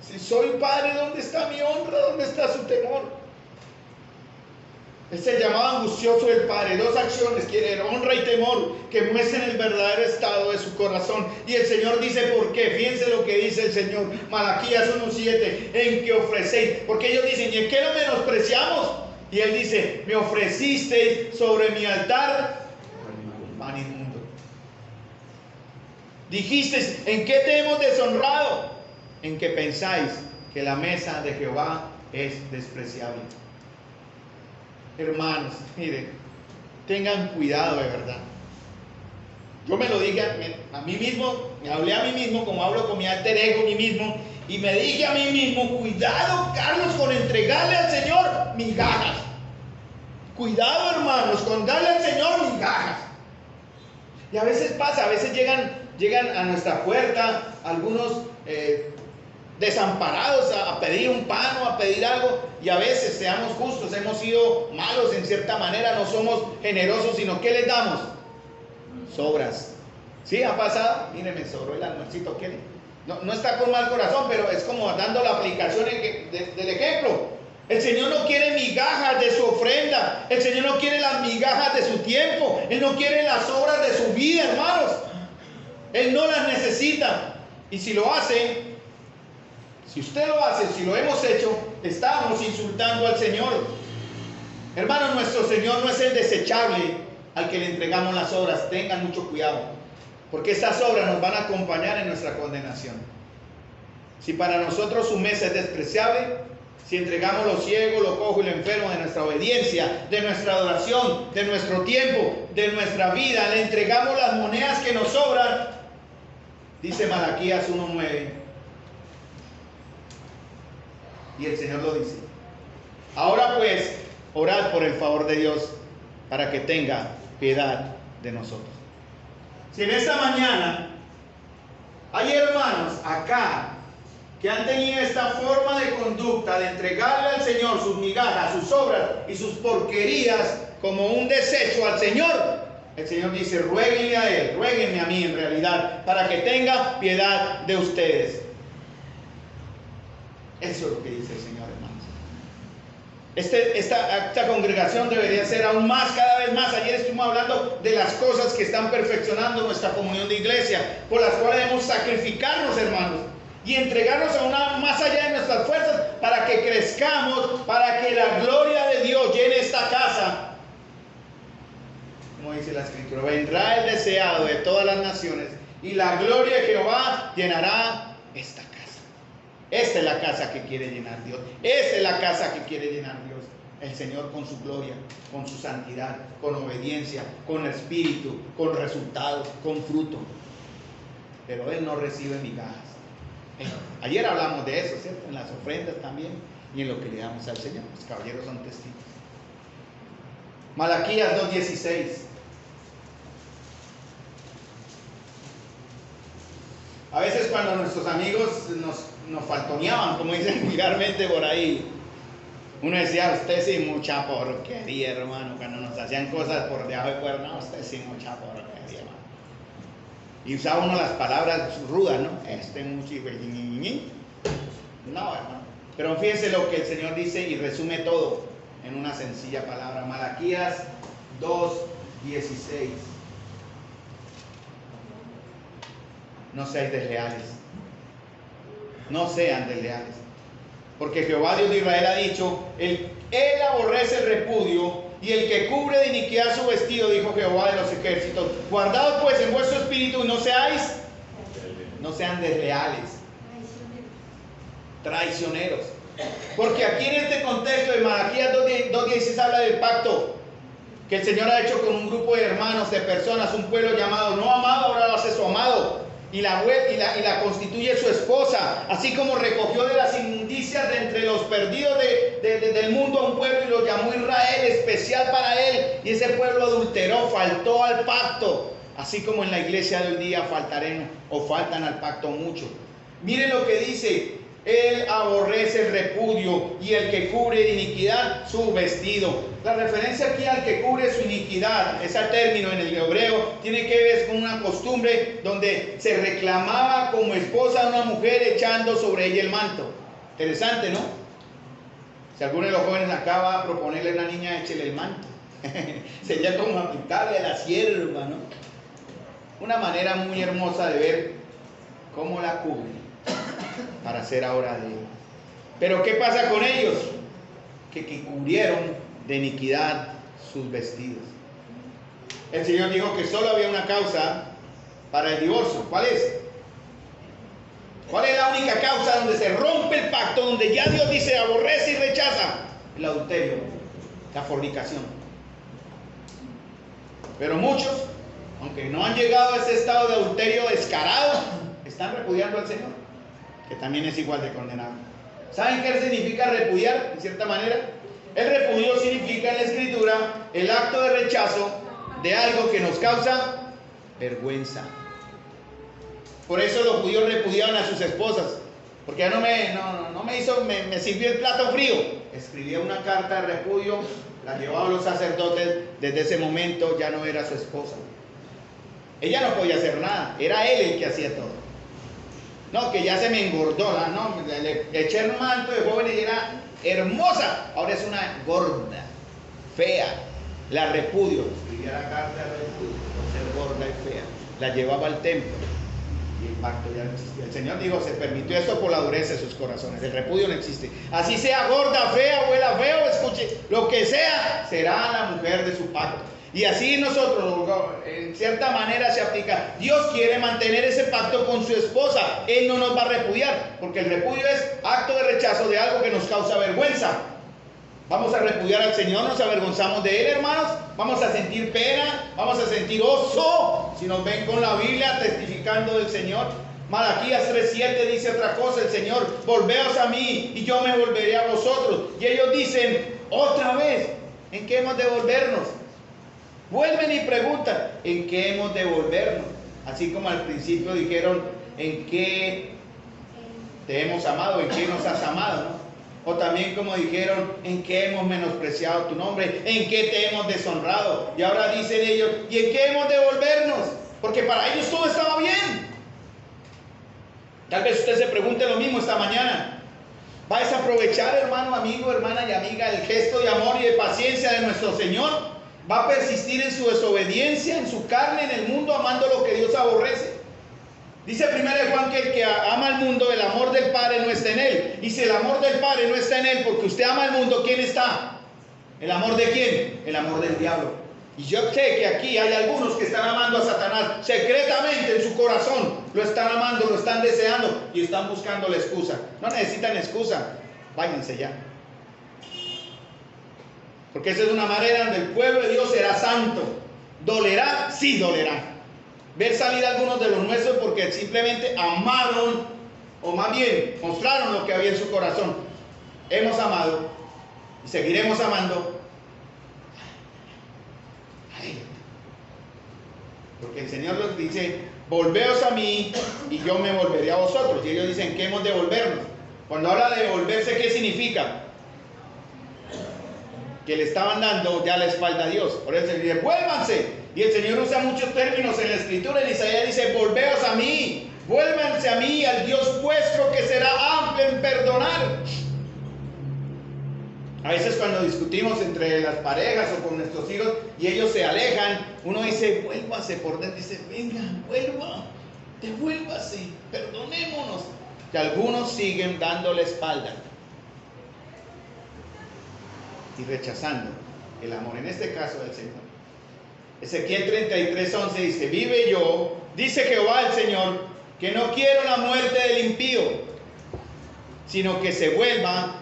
Si soy padre, ¿dónde está mi honra? ¿Dónde está su temor? Es el llamado angustioso del padre. Dos acciones quiere: honra y temor, que muestren el verdadero estado de su corazón. Y el Señor dice por qué. Fíjense lo que dice el Señor. Malaquías 1:7. En que ofrecéis. Porque ellos dicen, ¿y en qué lo menospreciamos? Y Él dice, me ofrecisteis sobre mi altar pan inmundo. Dijisteis, ¿en qué te hemos deshonrado? En que pensáis que la mesa de Jehová es despreciable. Hermanos, miren, tengan cuidado de verdad. Yo me lo dije a mí mismo, me hablé a mí mismo como hablo con mi alter ego, mí mismo, y me dije a mí mismo, cuidado, Carlos, con entregarle al Señor migajas. Cuidado, hermanos, con darle al Señor migajas. Y a veces pasa, a veces llegan a nuestra puerta algunos desamparados a pedir un pan o a pedir algo, y a veces, seamos justos, hemos sido malos en cierta manera, no somos generosos, sino ¿qué les damos? Sobras. ¿Sí? ¿Ha pasado? Mire, me sobró el almuercito, ¿quiere? No está con mal corazón, pero es como dando la aplicación del ejemplo. El Señor no quiere migajas de su ofrenda, el Señor no quiere las migajas de su tiempo, Él no quiere las obras de su vida, hermanos. Él no las necesita. Y si lo hace, si usted lo hace, si lo hemos hecho, estamos insultando al Señor. Hermanos, nuestro Señor no es el desechable al que le entregamos las obras. Tengan mucho cuidado, porque estas obras nos van a acompañar en nuestra condenación. Si para nosotros su mesa es despreciable, si entregamos lo ciego, lo cojo y lo enfermo de nuestra obediencia, de nuestra adoración, de nuestro tiempo, de nuestra vida, le entregamos las monedas que nos sobran, dice Malaquías 1:9. Y el Señor lo dice. Ahora pues, orad por el favor de Dios para que tenga piedad de nosotros. Si en esta mañana hay hermanos acá que han tenido esta forma de conducta de entregarle al Señor sus migajas, sus obras y sus porquerías como un desecho al Señor, el Señor dice: ruéguenle a Él, ruéguenme a mí en realidad, para que tenga piedad de ustedes. Eso es lo que dice el Señor, hermanos. Esta congregación debería ser aún más, cada vez más. Ayer estuvimos hablando de las cosas que están perfeccionando nuestra comunión de iglesia, por las cuales debemos sacrificarnos, hermanos, y entregarnos más allá de nuestras fuerzas, para que crezcamos, para que la gloria de Dios llene esta casa. Como dice la Escritura: vendrá el deseado de todas las naciones, y la gloria de Jehová llenará esta casa. Esta es la casa que quiere llenar Dios. Esta es la casa que quiere llenar Dios. El Señor con su gloria, con su santidad, con obediencia, con espíritu, con resultados, con fruto. Pero Él no recibe migajas. Ayer hablamos de eso, ¿cierto? En las ofrendas también y en lo que le damos al Señor. Los caballeros son testigos. Malaquías 2:16. A veces cuando nuestros amigos nos faltoneaban, como dicen vulgarmente por ahí, uno decía: usted sí mucha porquería, hermano. Cuando nos hacían cosas por debajo de cuerda: no, usted sí mucha porquería, hermano. Y usaba uno las palabras rudas, ¿no? No, hermano. Pero fíjense lo que el Señor dice y resume todo en una sencilla palabra. Malaquías 2:16. No seáis desleales. No sean desleales. Porque Jehová Dios de Israel ha dicho: Él aborrece el repudio, y el que cubre de iniquidad su vestido, dijo Jehová de los ejércitos. Guardaos pues en vuestro espíritu y no sean desleales, traicioneros. Porque aquí en este contexto de Malaquías 2:16 habla del pacto que el Señor ha hecho con un grupo de hermanos, de personas, un pueblo llamado no amado, ahora lo hace su amado. Y la constituye su esposa, así como recogió de las inmundicias de entre los perdidos del mundo a un pueblo y lo llamó Israel, especial para él, y ese pueblo adulteró, faltó al pacto, así como en la iglesia de hoy día faltan al pacto mucho. Miren lo que dice: Él aborrece el repudio, y el que cubre de iniquidad su vestido. La referencia aquí al que cubre su iniquidad, ese término en el hebreo, tiene que ver con una costumbre donde se reclamaba como esposa a una mujer echando sobre ella el manto. Interesante, ¿no? Si alguno de los jóvenes acá va a proponerle a una niña: échele el manto. Sería como aplicable a la sierva, ¿no? Una manera muy hermosa de ver cómo la cubre para hacer ahora de él. Pero ¿qué pasa con ellos? Que cubrieron de iniquidad sus vestidos. El Señor dijo que solo había una causa para el divorcio. ¿Cuál es? ¿Cuál es la única causa donde se rompe el pacto, donde ya Dios dice aborrece y rechaza? El adulterio, la fornicación. Pero muchos, aunque no han llegado a ese estado de adulterio descarado, están repudiando al Señor, que también es igual de condenado. ¿Saben qué significa repudiar? En cierta manera, el repudio significa en la Escritura el acto de rechazo de algo que nos causa vergüenza. Por eso los judíos repudiaban a sus esposas. porque ya no me hizo, me sirvió el plato frío. Escribía una carta de repudio, la llevaba a los sacerdotes. Desde ese momento ya no era su esposa. Ella no podía hacer nada, era él el que hacía todo. No, que ya se me engordó, no, le eché el manto de joven y era hermosa, ahora es una gorda, fea. La repudio, escribía la carta de repudio por ser gorda y fea. La llevaba al templo y el pacto ya no existía. El Señor dijo, se permitió esto por la dureza de sus corazones. El repudio no existe. Así sea gorda, fea, huela feo, escuche, lo que sea, será la mujer de su pacto. Y así nosotros, en cierta manera se aplica. Dios quiere mantener ese pacto con su esposa. Él no nos va a repudiar, porque el repudio es acto de rechazo de algo que nos causa vergüenza. Vamos a repudiar al Señor, nos avergonzamos de Él, hermanos. Vamos a sentir pena, vamos a sentir oso si nos ven con la Biblia testificando del Señor. Malaquías 3:7 dice otra cosa, el Señor, volveos a mí y yo me volveré a vosotros. Y ellos dicen, otra vez, ¿en qué hemos de volvernos? Vuelven y preguntan, ¿en qué hemos de volvernos? Así como al principio dijeron, ¿en qué te hemos amado? ¿En qué nos has amado? ¿No? O también como dijeron, ¿en qué hemos menospreciado tu nombre? ¿En qué te hemos deshonrado? Y ahora dicen ellos, ¿y en qué hemos de volvernos? Porque para ellos todo estaba bien. Tal vez usted se pregunte lo mismo esta mañana. ¿Va a desaprovechar, hermano, amigo, hermana y amiga, el gesto de amor y de paciencia de nuestro Señor? ¿Va a persistir en su desobediencia, en su carne, en el mundo, amando lo que Dios aborrece? Dice 1 Juan que el que ama al mundo, el amor del Padre no está en él. Y si el amor del Padre no está en él, porque usted ama al mundo, ¿quién está? ¿El amor de quién? El amor del diablo. Y yo sé que aquí hay algunos que están amando a Satanás secretamente en su corazón. Lo están amando, lo están deseando y están buscando la excusa. No necesitan excusa, váyanse ya. Porque esa es una manera donde el pueblo de Dios será santo. ¿Dolerá? Sí dolerá. Ver salir a algunos de los nuestros porque simplemente amaron, o más bien mostraron lo que había en su corazón. Hemos amado y seguiremos amando. Porque el Señor les dice, volveos a mí y yo me volveré a vosotros. Y ellos dicen, ¿qué hemos de volvernos? Cuando habla de volverse, ¿qué significa? Que le estaban dando ya la espalda a Dios. Por eso dice, vuélvanse. Y el Señor usa muchos términos en la Escritura. En Isaías dice, volveos a mí, vuélvanse a mí, al Dios vuestro que será amplio en perdonar. A veces cuando discutimos entre las parejas o con nuestros hijos y ellos se alejan, uno dice, vuélvase, por dentro dice, venga, vuelva, devuélvase, perdonémonos. Que algunos siguen dando la espalda y rechazando el amor, en este caso del Señor. Ezequiel 33:11 dice, vive yo, dice Jehová el Señor, que no quiero la muerte del impío, sino que se vuelva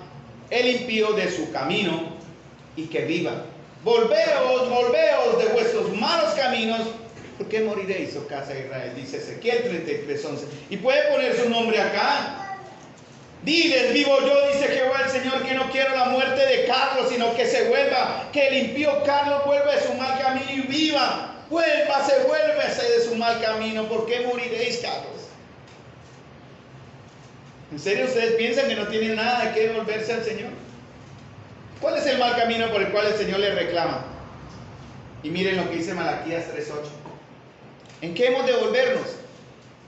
el impío de su camino y que viva. Volveos, volveos de vuestros malos caminos, ¿por qué moriréis, oh casa de Israel? Dice Ezequiel 33:11. Y puede poner su nombre acá. Diles, vivo yo, dice Jehová el Señor, que no quiero la muerte de Carlos, sino que se vuelva, que el impío Carlos vuelva de su mal camino y viva. Vuélvase de su mal camino. ¿Por qué moriréis, Carlos? ¿En serio ustedes piensan que no tienen nada de qué volverse al Señor? ¿Cuál es el mal camino por el cual el Señor le reclama? Y miren lo que dice Malaquías 3:8. ¿En qué hemos de volvernos?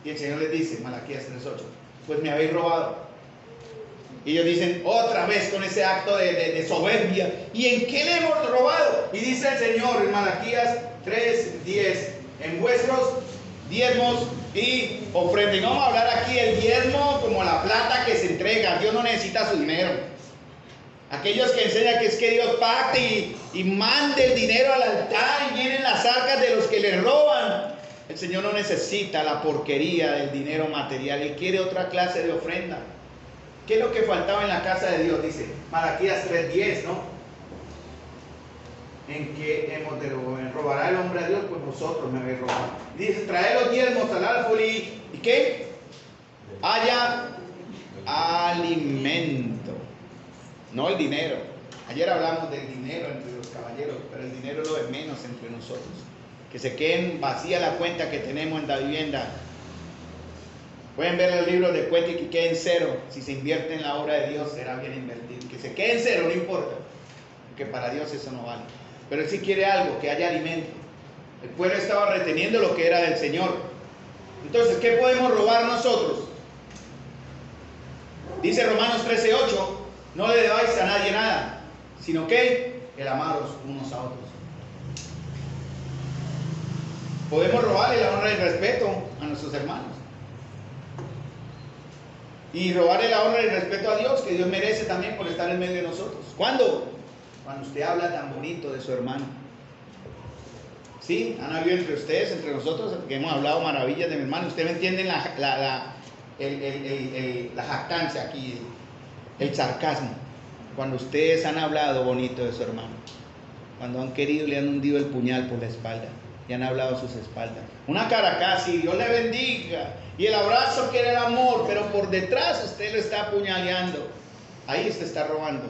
Y el Señor les dice, Malaquías 3:8, pues me habéis robado. Y ellos dicen otra vez con ese acto de soberbia, ¿y en qué le hemos robado? Y dice el Señor en Malaquías 3:10, en vuestros diezmos y ofrendas. No vamos a hablar aquí del diezmo como la plata que se entrega. Dios no necesita su dinero. Aquellos que enseñan que es que Dios pacte y mande el dinero al altar y vienen las arcas de los que le roban. El Señor no necesita la porquería del dinero material. Él quiere otra clase de ofrenda. ¿Qué es lo que faltaba en la casa de Dios? Dice Malaquías 3:10, ¿no? ¿En qué hemos de robar? ¿Robará el hombre a Dios? Pues vosotros me habéis robado. Dice, traed los diezmos al alfolí. ¿Y qué? Haya alimento. No el dinero. Ayer hablamos del dinero entre los caballeros, pero el dinero es lo de menos entre nosotros. Que se queden vacía la cuenta que tenemos en la vivienda. Pueden ver los libros de Cuete y que quede en cero. Si se invierte en la obra de Dios, será bien invertido. Que se quede en cero, no importa. Porque para Dios eso no vale. Pero Él sí quiere algo, que haya alimento. El pueblo estaba reteniendo lo que era del Señor. Entonces, ¿qué podemos robar nosotros? Dice Romanos 13:8, no le debáis a nadie nada, sino que el amaros unos a otros. Podemos robarle la honra y el respeto a nuestros hermanos. Y robarle la honra y el respeto a Dios, que Dios merece también por estar en medio de nosotros. ¿Cuándo? Cuando usted habla tan bonito de su hermano. Sí, han habido entre ustedes, entre nosotros, que hemos hablado maravillas de mi hermano. Ustedes me entienden la jactancia aquí, el sarcasmo. Cuando ustedes han hablado bonito de su hermano. Cuando han querido, le han hundido el puñal por la espalda. Y han hablado a sus espaldas. Una cara casi, Dios le bendiga. Y el abrazo que era el amor, pero por detrás usted lo está apuñaleando. Ahí usted está robando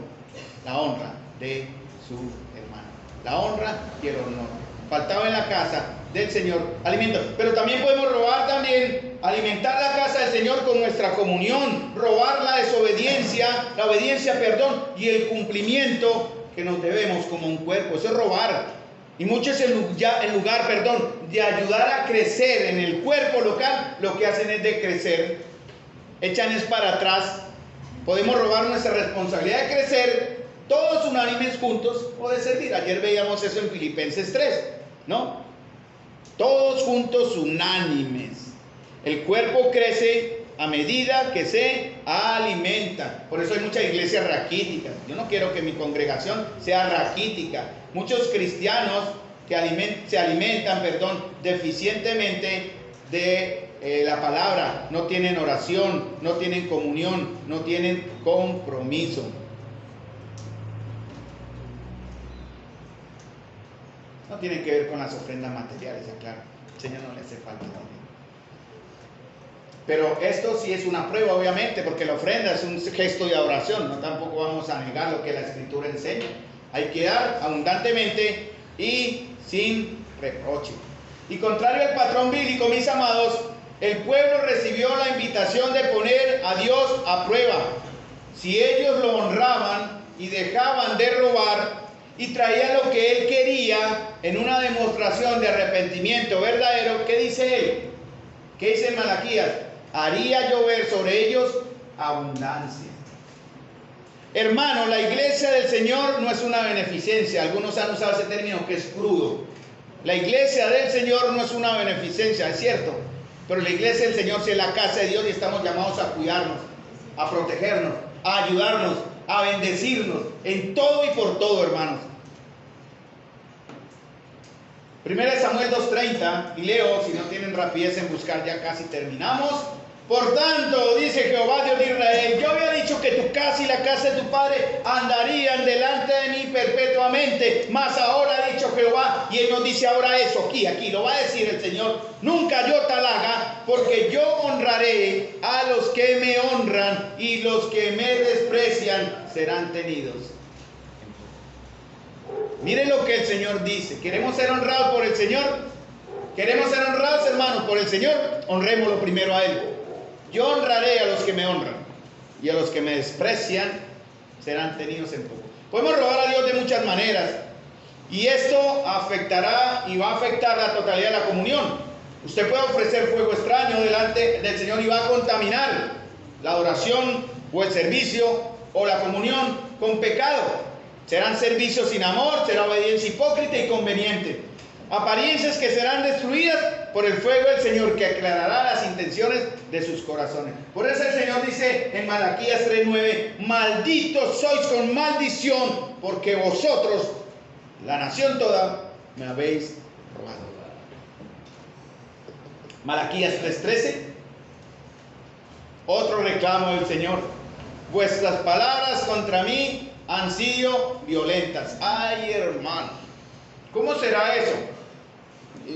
la honra de su hermano. La honra y el honor. Faltaba en la casa del Señor alimento. Pero también podemos robar alimentar la casa del Señor con nuestra comunión. Robar la desobediencia, la obediencia, y el cumplimiento que nos debemos como un cuerpo. Eso es robar. Y muchos en lugar de ayudar a crecer en el cuerpo local, lo que hacen es decrecer, echan es para atrás. Podemos robar nuestra responsabilidad de crecer, todos unánimes juntos, o de servir. Ayer veíamos eso en Filipenses 3, ¿no? Todos juntos unánimes. El cuerpo crece a medida que se alimenta. Por eso hay muchas iglesias raquíticas. Yo no quiero que mi congregación sea raquítica. Muchos cristianos que se alimentan deficientemente de la palabra, no tienen oración, no tienen comunión, no tienen compromiso. No tiene que ver con las ofrendas materiales, ya claro. Al Señor no le hace falta también. Pero esto sí es una prueba, obviamente, porque la ofrenda es un gesto de adoración. No tampoco vamos a negar lo que la Escritura enseña. Hay que dar abundantemente y sin reproche. Y contrario al patrón bíblico, mis amados, el pueblo recibió la invitación de poner a Dios a prueba. Si ellos lo honraban y dejaban de robar y traían lo que Él quería en una demostración de arrepentimiento verdadero, ¿qué dice Él? ¿Qué dice en Malaquías? Haría llover sobre ellos abundancia. Hermano, la iglesia del Señor no es una beneficencia. Algunos han usado ese término que es crudo. La iglesia del Señor no es una beneficencia, es cierto. Pero la iglesia del Señor sí es la casa de Dios y estamos llamados a cuidarnos, a protegernos, a ayudarnos, a bendecirnos en todo y por todo, hermanos. 1 Samuel 2:30, y leo, si no tienen rapidez en buscar, ya casi terminamos. Por tanto, dice Jehová Dios de Israel, yo había dicho que tu casa y la casa de tu padre andarían delante de mí perpetuamente, mas ahora ha dicho Jehová, y Él nos dice ahora eso, aquí lo va a decir el Señor, nunca yo tal haga, porque yo honraré a los que me honran, y los que me desprecian serán tenidos. Miren lo que el Señor dice. ¿Queremos ser honrados por el Señor? ¿Queremos ser honrados, hermanos, por el Señor? Honrémoslo primero a Él. Yo honraré a los que me honran, y a los que me desprecian serán tenidos en poco. Podemos robar a Dios de muchas maneras, y esto afectará y va a afectar la totalidad de la comunión. Usted puede ofrecer fuego extraño delante del Señor y va a contaminar la adoración o el servicio o la comunión con pecado. Serán servicios sin amor, será obediencia hipócrita y conveniente. Apariencias que serán destruidas por el fuego del Señor, que aclarará las intenciones de sus corazones. Por eso el Señor dice en Malaquías 3:9, malditos sois con maldición, porque vosotros, la nación toda, me habéis robado. Malaquías 3:13, otro reclamo del Señor. Vuestras palabras contra mí han sido violentas. Ay, hermano, ¿cómo será eso?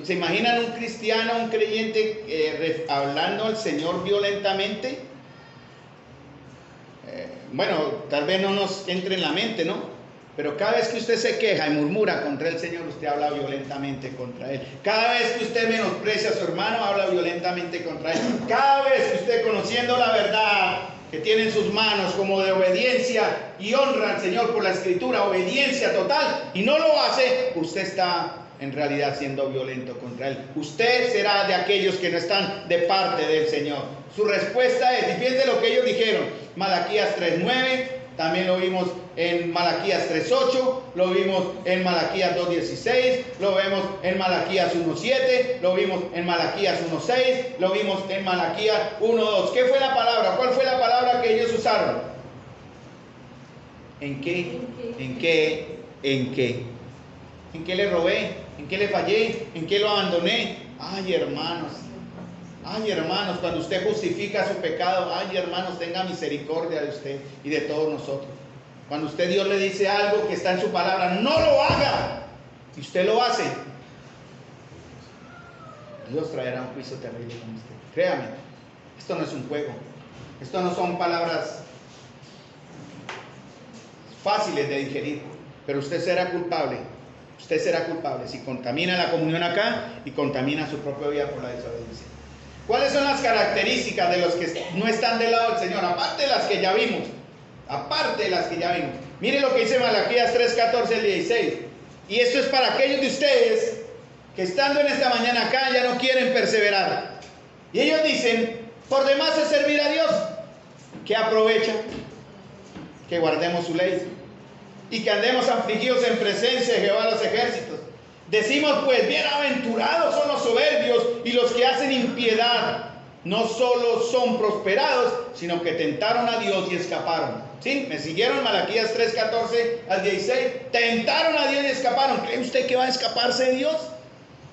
¿Se imaginan un cristiano, un creyente hablando al Señor Pero cada vez que usted se queja y murmura contra el Señor, usted habla violentamente contra Él. Cada vez que usted menosprecia a su hermano, habla violentamente contra Él. Cada vez que usted, conociendo la verdad que tiene en sus manos como de obediencia y honra al Señor por la Escritura, obediencia total, y no lo hace, usted está en realidad siendo violento contra Él. Usted será de aquellos que no están de parte del Señor. Su respuesta es, y fíjense lo que ellos dijeron, Malaquías 3:9, también lo vimos en Malaquías 3:8, lo vimos en Malaquías 2:16, lo vemos en Malaquías 1:7, lo vimos en Malaquías 1:6, lo vimos en Malaquías 1:2. ¿Qué fue la palabra? ¿Cuál fue la palabra que ellos usaron? ¿En qué? ¿En qué? ¿En qué? ¿En qué le robé? ¿En qué le fallé? ¿En qué lo abandoné? Ay, hermanos. Ay, hermanos, cuando usted justifica su pecado, ay, hermanos, tenga misericordia de usted y de todos nosotros. Cuando usted, Dios le dice algo que está en su palabra, no lo haga, y usted lo hace, Dios traerá un juicio terrible con usted. Créame, esto no es un juego. Esto no son palabras fáciles de digerir, pero usted será culpable. Usted será culpable si contamina la comunión acá y contamina su propia vida por la desobediencia. ¿Cuáles son las características de los que no están del lado del Señor? Aparte de las que ya vimos. Aparte de las que ya vimos. Mire lo que dice Malaquías 3:14 al 16. Y esto es para aquellos de ustedes que estando en esta mañana acá ya no quieren perseverar. Y ellos dicen, por demás es servir a Dios. ¿Qué aprovecha? Que guardemos su ley y que andemos afligidos en presencia de Jehová de los ejércitos. Decimos pues, bienaventurados son los soberbios y los que hacen impiedad. No solo son prosperados, sino que tentaron a Dios y escaparon. ¿Sí? ¿Me siguieron? Malaquías 3:14 al 16. Tentaron a Dios y escaparon. ¿Cree usted que va a escaparse de Dios?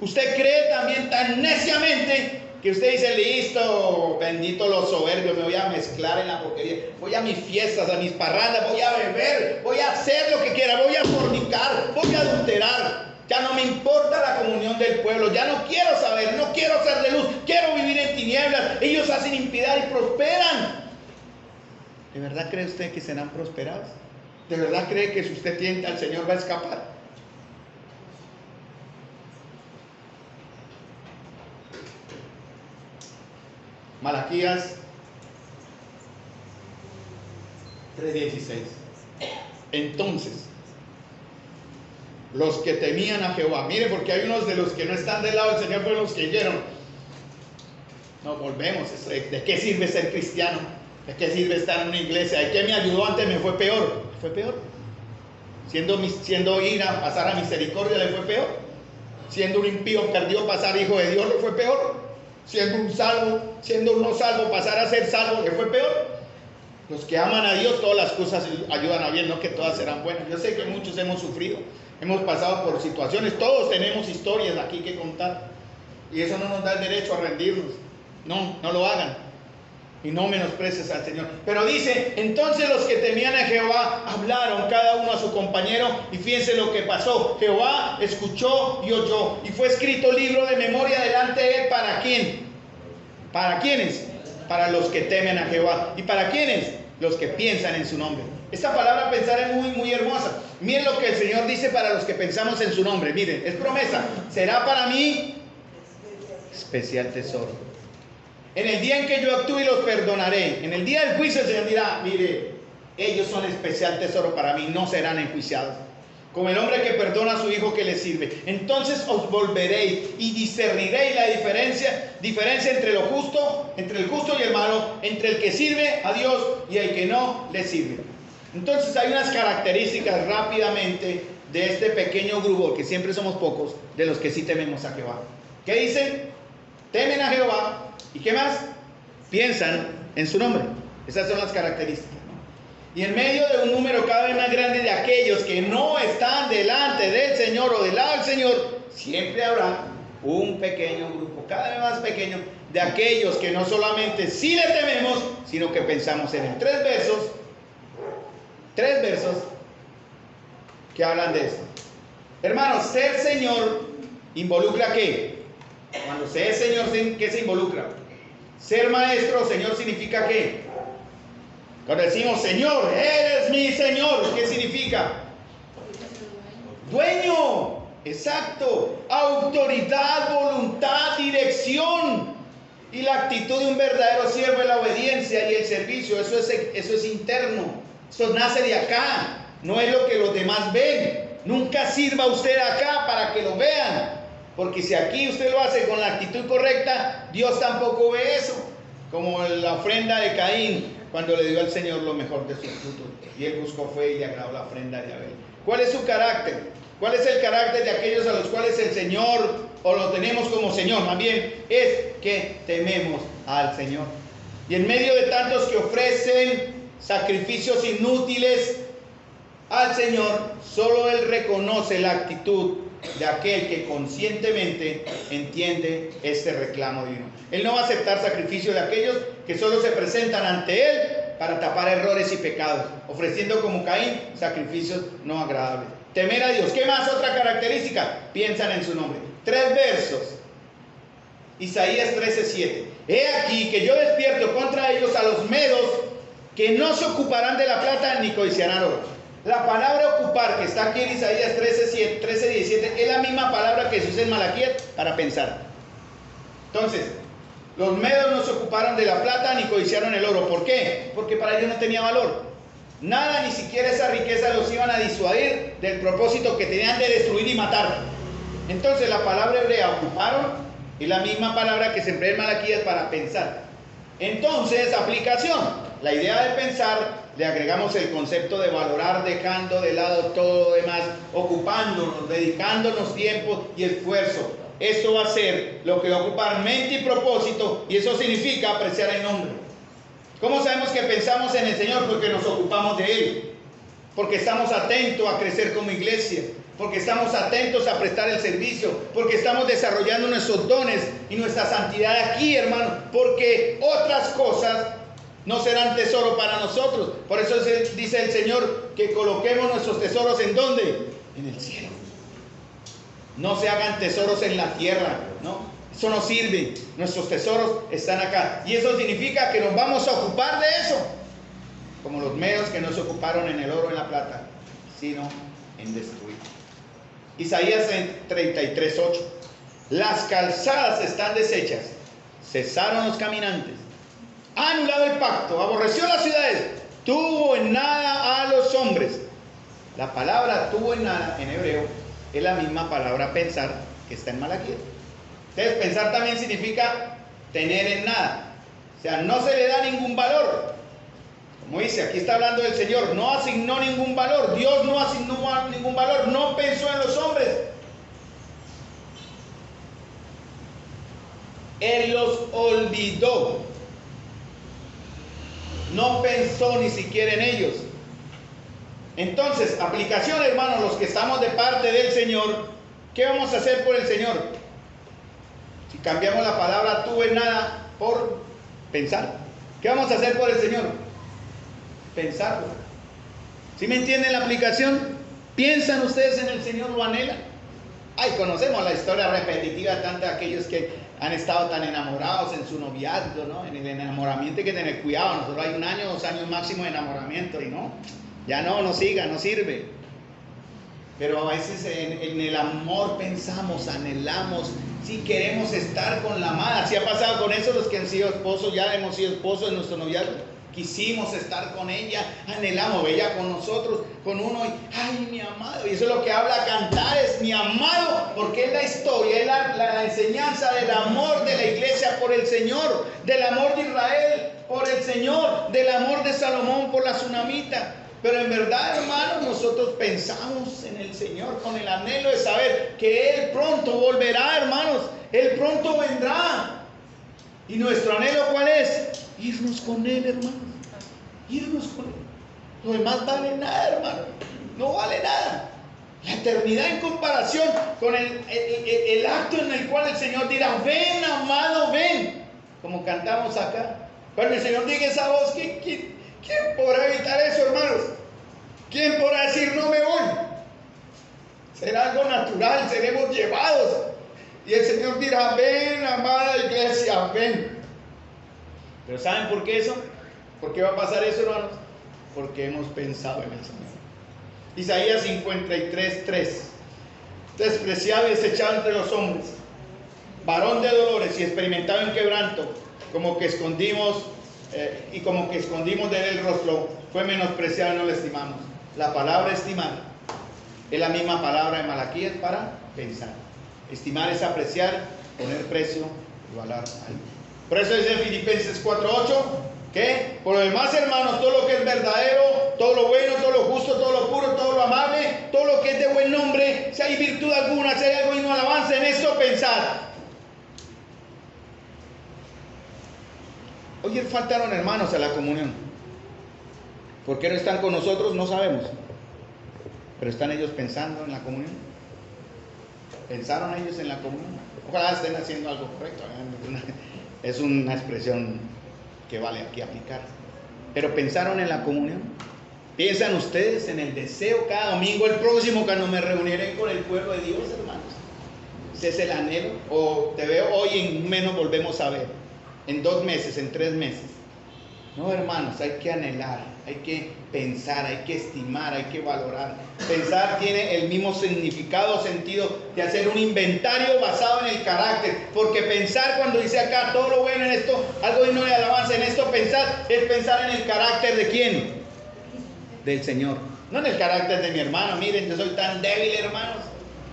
¿Usted cree también tan neciamente que usted dice, listo, bendito los soberbios, me voy a mezclar en la porquería, voy a mis fiestas, a mis parrandas, voy a beber, voy a hacer lo que quiera, voy a fornicar, voy a adulterar? Ya no me importa la comunión del pueblo, ya no quiero saber, no quiero ser de luz, quiero vivir en tinieblas. Ellos hacen impiedad y prosperan. ¿De verdad cree usted que serán prosperados? ¿De verdad cree que si usted tienta al Señor va a escapar? Malaquías 3:16. Entonces, los que temían a Jehová, mire, porque hay unos de los que no están del lado del Señor, fueron los que dijeron, no, volvemos, ¿de qué sirve ser cristiano? ¿De qué sirve estar en una iglesia? ¿De qué me ayudó antes? Me fue peor. ¿Fue peor? Siendo ira, pasar a misericordia, le fue peor. Siendo un impío, perdió, pasar hijo de Dios, le fue peor. Siendo un salvo, siendo un no salvo, pasar a ser salvo, le fue peor. Los que aman a Dios, todas las cosas ayudan a bien, no que todas serán buenas. Yo sé que muchos hemos sufrido, hemos pasado por situaciones, todos tenemos historias aquí que contar. Y eso no nos da el derecho a rendirnos. No, no lo hagan. Y no menosprecies al Señor. Pero dice, entonces los que temían a Jehová hablaron cada uno a su compañero, y fíjense lo que pasó. Jehová escuchó y oyó, y fue escrito libro de memoria delante de él. ¿Para quién? ¿Para quiénes? Para los que temen a Jehová. ¿Y para quiénes? Los que piensan en su nombre. Esta palabra pensar es muy, muy hermosa. Miren lo que el Señor dice para los que pensamos en su nombre. Miren, es promesa. Será para mí especial tesoro. En el día en que yo actúe los perdonaré. En el día del juicio el Señor dirá, mire, ellos son especial tesoro para mí, no serán enjuiciados. Como el hombre que perdona a su hijo que le sirve. Entonces os volveréis y discerniréis la diferencia entre lo justo, entre el justo y el malo, entre el que sirve a Dios y el que no le sirve. Entonces hay unas características rápidamente de este pequeño grupo, que siempre somos pocos, de los que sí tememos a Jehová. ¿Qué dicen? Temen a Jehová. ¿Y qué más? Piensan en su nombre. Esas son las características. Y en medio de un número cada vez más grande de aquellos que no están delante del Señor o del lado del Señor, siempre habrá un pequeño grupo, cada vez más pequeño, de aquellos que no solamente sí le tememos, sino que pensamos en él. Tres versos que hablan de esto. Hermanos, ser Señor involucra ¿qué? Cuando se es Señor, ¿qué se involucra? Ser maestro, Señor, significa ¿qué? Cuando decimos Señor, eres mi Señor, ¿qué significa? Dueño, exacto. Autoridad, voluntad, dirección. Y la actitud de un verdadero siervo es la obediencia y el servicio. Eso es interno. Eso nace de acá. No es lo que los demás ven. Nunca sirva usted acá para que lo vean. Porque si aquí usted lo hace con la actitud correcta, Dios tampoco ve eso. Como la ofrenda de Caín, cuando le dio al Señor lo mejor de su fruto. Y él buscó fue y le agradó la ofrenda de Abel. ¿Cuál es su carácter? ¿Cuál es el carácter de aquellos a los cuales el Señor, o lo tenemos como Señor? Más bien es que tememos al Señor. Y en medio de tantos que ofrecen sacrificios inútiles al Señor, solo Él reconoce la actitud de aquel que conscientemente entiende este reclamo divino. Él no va a aceptar sacrificio de aquellos que solo se presentan ante Él para tapar errores y pecados, ofreciendo como Caín sacrificios no agradables. Temer a Dios. ¿Qué más? Otra característica. Piensan en su nombre. 3 versos. Isaías 13:7. He aquí que yo despierto contra ellos a los medos, que no se ocuparán de la plata ni codiciarán oro. La palabra ocupar que está aquí en Isaías 13:17 es la misma palabra que se usa en Malaquías para pensar. Entonces, los medos no se ocuparon de la plata ni codiciaron el oro. ¿Por qué? Porque para ellos no tenía valor. Nada, ni siquiera esa riqueza los iban a disuadir del propósito que tenían de destruir y matar. Entonces la palabra hebrea ocuparon es la misma palabra que se emplea en Malaquías para pensar. Entonces, aplicación. La idea de pensar, le agregamos el concepto de valorar, dejando de lado todo lo demás, ocupándonos, dedicándonos tiempo y esfuerzo. Esto va a ser lo que va a ocupar mente y propósito, y eso significa apreciar el nombre. ¿Cómo sabemos que pensamos en el Señor? Porque nos ocupamos de Él, porque estamos atentos a crecer como iglesia, porque estamos atentos a prestar el servicio, porque estamos desarrollando nuestros dones y nuestra santidad aquí, hermano, porque otras cosas no serán tesoro para nosotros. Por eso dice el Señor que coloquemos nuestros tesoros ¿en dónde? En el cielo. No se hagan tesoros en la tierra, ¿no? Eso no sirve. Nuestros tesoros están acá. Y eso significa que nos vamos a ocupar de eso. Como los medos que no se ocuparon en el oro y en la plata, sino en destruir. Isaías 33:8. Las calzadas están deshechas. Cesaron los caminantes. Ha anulado el pacto. Aborreció las ciudades. Tuvo en nada a los hombres. La palabra tuvo en nada en hebreo es la misma palabra pensar que está en Malaquías. Entonces, pensar también significa tener en nada. O sea, no se le da ningún valor. Como dice, aquí está hablando del Señor, no asignó ningún valor. Dios no asignó ningún valor, no pensó en los hombres. Él los olvidó. No pensó ni siquiera en ellos. Entonces, aplicación, hermanos, los que estamos de parte del Señor, ¿qué vamos a hacer por el Señor? Si cambiamos la palabra tuvo en nada por pensar, ¿qué vamos a hacer por el Señor? Pensarlo. ¿Sí me entienden la aplicación? ¿Piensan ustedes en el Señor? ¿Lo anhelan? Ay, conocemos la historia repetitiva de tantos aquellos que han estado tan enamorados en su noviazgo, ¿no? En el enamoramiento hay que tener cuidado. Nosotros hay 1 año, 2 años máximo de enamoramiento y no, ya no siga, no sirve. Pero a veces en el amor pensamos, anhelamos, si queremos estar con la amada. ¿Sí ha pasado con eso los que han sido esposos? Ya hemos sido esposos en nuestro noviazgo. Quisimos estar con ella, anhelamos, ella con nosotros, con uno, y ay, mi amado. Y eso es lo que habla cantar, es mi amado, porque es la historia, es la enseñanza del amor de la iglesia por el Señor, del amor de Israel por el Señor, del amor de Salomón por la tsunamita. Pero en verdad, hermanos, nosotros pensamos en el Señor con el anhelo de saber que Él pronto volverá, hermanos. Él pronto vendrá. ¿Y nuestro anhelo cuál es? Irnos con Él, hermanos. Irnos con Él. Lo demás vale nada, hermano. No vale nada. La eternidad en comparación con el acto en el cual el Señor dirá, ven, amado, ven. Como cantamos acá. Cuando el Señor diga esa voz, ¿quién podrá evitar eso, hermanos? ¿Quién podrá decir no me voy? Será algo natural, seremos llevados. Y el Señor dirá, ven, amada iglesia, ven. Pero ¿saben por qué eso? ¿Por qué va a pasar eso, hermanos? Porque hemos pensado en el Señor. Isaías 53:3. despreciado y desechado entre los hombres, varón de dolores y experimentado en quebranto, como que escondimos de él el rostro, fue menospreciado y no lo estimamos. La palabra estimar es la misma palabra de Malaquías para pensar. Estimar es apreciar, poner precio, igualar algo. Por eso dice en Filipenses 4:8 que por lo demás, hermanos, todo lo que es verdadero, todo lo bueno, todo lo justo, todo lo puro, todo lo amable, todo lo que es de buen nombre, si hay virtud alguna, si hay algo digno de alabanza, en esto pensad. Hoy faltaron hermanos a la comunión. ¿Por qué no están con nosotros? No sabemos. Pero están ellos pensando en la comunión. ¿Pensaron ellos en la comunión? Ojalá estén haciendo algo correcto. Es una expresión que vale aquí aplicar. Pero ¿pensaron en la comunión? ¿Piensan ustedes en el deseo cada domingo, el próximo, cuando me reuniré con el pueblo de Dios, hermanos? ¿Ese es el anhelo? ¿O te veo hoy y en menos volvemos a ver? En 2 meses, en 3 meses. No, hermanos, hay que anhelar, hay que pensar, hay que estimar, hay que valorar. Pensar tiene el mismo significado, sentido de hacer un inventario basado en el carácter. Porque pensar, cuando dice acá todo lo bueno en esto, algo digno de alabanza en esto, pensar es pensar en el carácter de ¿quién? Del Señor. No en el carácter de mi hermano. Miren, yo soy tan débil, hermanos.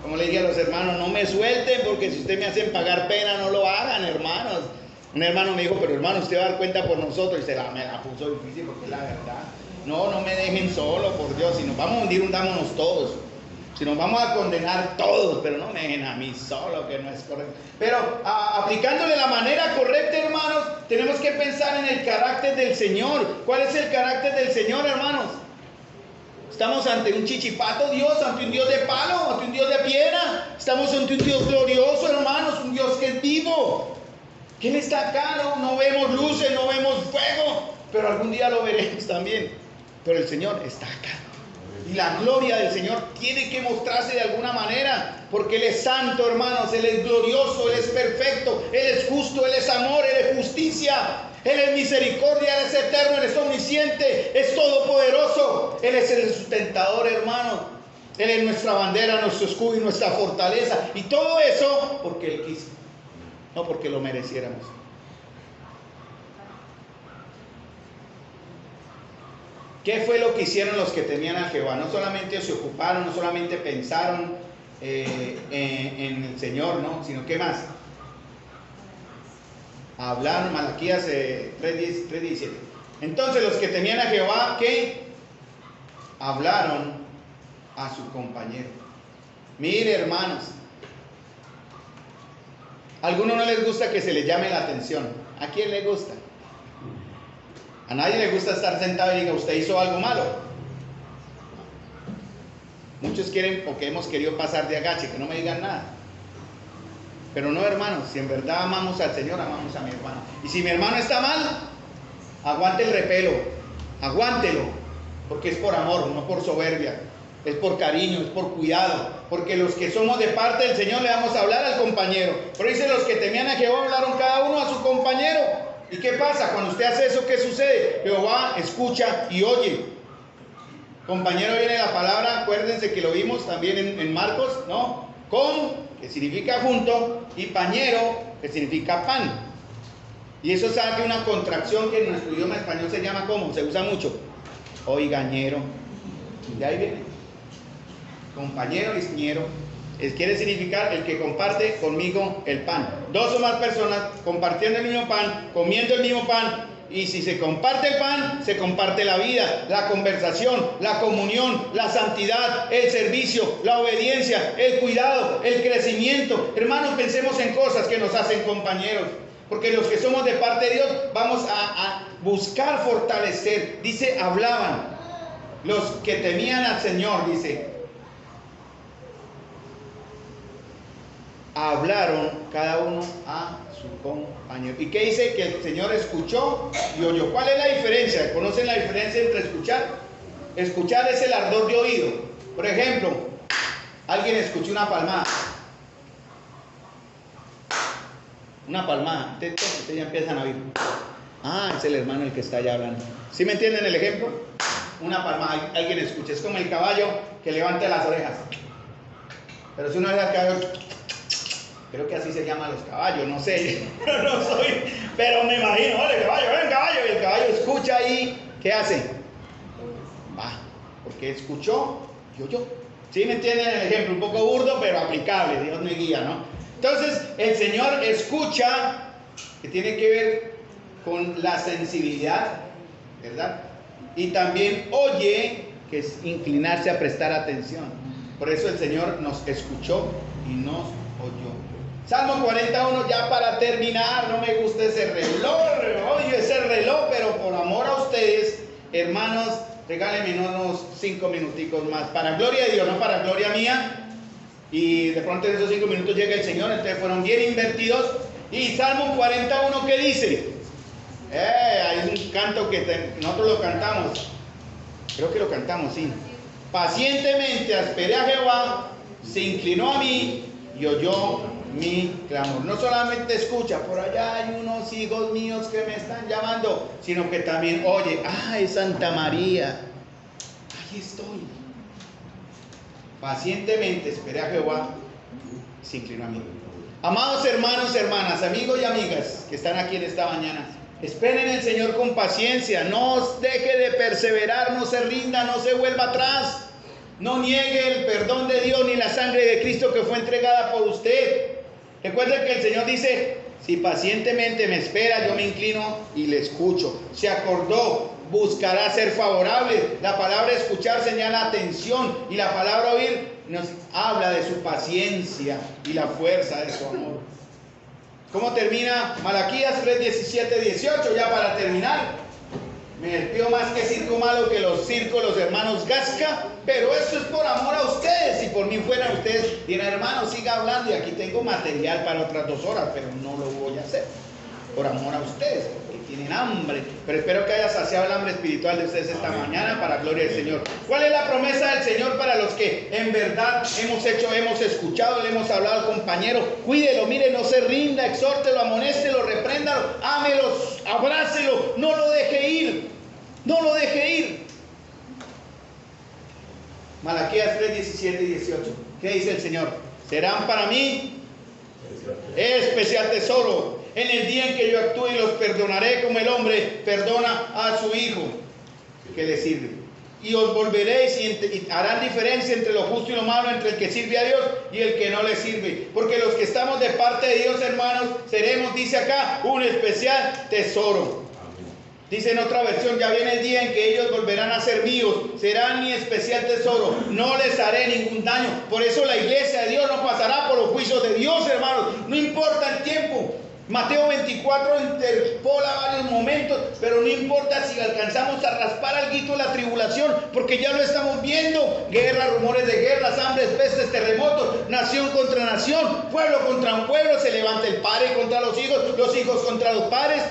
Como le dije a los hermanos, no me suelten, porque si ustedes me hacen pagar pena, no lo hagan, hermanos. Un hermano me dijo, pero hermano, usted va a dar cuenta por nosotros. Y me la puso difícil, porque es la verdad. No me dejen solo, por Dios. Si nos vamos a hundir, hundámonos todos. Si nos vamos a condenar todos, pero no me dejen a mí solo, que no es correcto. Pero aplicándole la manera correcta, hermanos, tenemos que pensar en el carácter del Señor. ¿Cuál es el carácter del Señor, hermanos? Estamos ante un chichipato Dios, ante un Dios de palo, ante un Dios de piedra. Estamos ante un Dios glorioso, hermanos, un Dios que es vivo. Que Él está acá, no vemos luces, no vemos fuego, pero algún día lo veremos también. Pero el Señor está acá. Y la gloria del Señor tiene que mostrarse de alguna manera, porque Él es santo, hermanos, Él es glorioso, Él es perfecto, Él es justo, Él es amor, Él es justicia, Él es misericordia, Él es eterno, Él es omnisciente, es todopoderoso, Él es el sustentador, hermanos. Él es nuestra bandera, nuestro escudo y nuestra fortaleza. Y todo eso porque Él quiso, no porque lo mereciéramos. ¿Qué fue lo que hicieron los que temían a Jehová? No solamente se ocuparon, no solamente pensaron en el Señor, ¿no? Sino ¿qué más? Hablaron, Malaquías 3:17. Entonces los que temían a Jehová, ¿qué? Hablaron a su compañero. Mire, hermanos, a algunos no les gusta que se les llame la atención. ¿A quién le gusta? A nadie le gusta estar sentado y diga, usted hizo algo malo. Muchos quieren, porque hemos querido pasar de agache, que no me digan nada. Pero no, hermanos, si en verdad amamos al Señor, amamos a mi hermano. Y si mi hermano está mal, aguante el repelo, aguántelo, porque es por amor, no por soberbia, es por cariño, es por cuidado, porque los que somos de parte del Señor le vamos a hablar al compañero. Pero dice, los que temían a Jehová hablaron cada uno a su compañero. ¿Y qué pasa? Cuando usted hace eso, ¿qué sucede? Jehová escucha y oye. Compañero, viene la palabra, acuérdense que lo vimos también en Marcos, ¿no? Con, que significa junto, y pañero, que significa pan. Y eso sabe una contracción que en nuestro idioma español se llama ¿cómo? Se usa mucho. Oigañero. De ahí viene. Compañero y ñero. Quiere significar el que comparte conmigo el pan. 2 o más personas compartiendo el mismo pan, comiendo el mismo pan. Y si se comparte el pan, se comparte la vida, la conversación, la comunión, la santidad, el servicio, la obediencia, el cuidado, el crecimiento. Hermanos, pensemos en cosas que nos hacen compañeros. Porque los que somos de parte de Dios vamos a buscar fortalecer. Dice, hablaban. Los que temían al Señor, dice, hablaron cada uno a su compañero. ¿Y qué dice? Que el Señor escuchó y oyó. ¿Cuál es la diferencia? ¿Conocen la diferencia entre escuchar? Escuchar es el ardor de oído. Por ejemplo, alguien escuchó una palmada. Una palmada. Ustedes ya empiezan a oír. Ah, es el hermano el que está allá hablando. ¿Sí me entienden el ejemplo? Una palmada. Alguien escucha. Es como el caballo que levanta las orejas. Pero si uno le da al caballo, creo que así se llaman los caballos, no sé, no soy, pero me imagino, vale, caballo, ven caballo, y el caballo escucha ahí, ¿qué hace? Va, porque escuchó y oyó. ¿Sí me entienden el ejemplo? Un poco burdo, pero aplicable, Dios me guía, ¿no? Entonces, el Señor escucha, que tiene que ver con la sensibilidad, ¿verdad? Y también oye, que es inclinarse a prestar atención. Por eso el Señor nos escuchó y nos oyó. Salmo 41, ya para terminar, no me gusta ese reloj, oye ese reloj, pero por amor a ustedes, hermanos, regálenme unos 5 minuticos más, para gloria de Dios, no para gloria mía. Y de pronto en esos 5 minutos llega el Señor, entonces fueron bien invertidos. Y Salmo 41, ¿qué dice? Hay un canto que nosotros lo cantamos, creo que lo cantamos, sí. Pacientemente esperé a Jehová, se inclinó a mí y oyó mi clamor. No solamente escucha, por allá hay unos hijos míos que me están llamando, sino que también oye, ¡ay, Santa María! Ahí estoy. Pacientemente esperé a Jehová, se inclinó a mí. Amados hermanos, hermanas, amigos y amigas que están aquí en esta mañana, esperen el Señor con paciencia, no os deje de perseverar, no se rinda, no se vuelva atrás. No niegue el perdón de Dios ni la sangre de Cristo que fue entregada por usted. Recuerden que el Señor dice, si pacientemente me espera, yo me inclino y le escucho. Se acordó, buscará ser favorable. La palabra escuchar señala atención y la palabra oír nos habla de su paciencia y la fuerza de su amor. ¿Cómo termina Malaquías 3, 17, 18? Ya para terminar. Me despido más que circo malo que los circos, los hermanos Gasca, pero esto es por amor a ustedes. Si por mí fuera ustedes, dirán, hermano, siga hablando y aquí tengo material para otras 2 horas, pero no lo voy a hacer. Por amor a ustedes, porque tienen hambre. Pero espero que haya saciado el hambre espiritual de ustedes esta mañana para gloria del Señor. ¿Cuál es la promesa del Señor para los que en verdad hemos escuchado, le hemos hablado al compañero? Cuídelo, mire, no se rinda, exhórtelo, amonéstelo, repréndalo, ámelo, abrácelo, no lo deje ir. No lo deje ir. Malaquías 3, 17 y 18. ¿Qué dice el Señor? Serán para mí especial tesoro en el día en que yo actúe y los perdonaré como el hombre perdona a su hijo que le sirve. Y os volveréis y harán diferencia entre lo justo y lo malo, entre el que sirve a Dios y el que no le sirve. Porque los que estamos de parte de Dios, hermanos, seremos, dice acá, un especial tesoro. Dice en otra versión, ya viene el día en que ellos volverán a ser míos, serán mi especial tesoro, no les haré ningún daño. Por eso la iglesia de Dios no pasará por los juicios de Dios, hermanos, no importa el tiempo. Mateo 24 interpola varios momentos, pero no importa si alcanzamos a raspar alguito de la tribulación, porque ya lo estamos viendo. Guerras, rumores de guerras, hambres, pestes, terremotos, nación contra nación, pueblo contra pueblo, se levanta el padre contra los hijos contra los padres.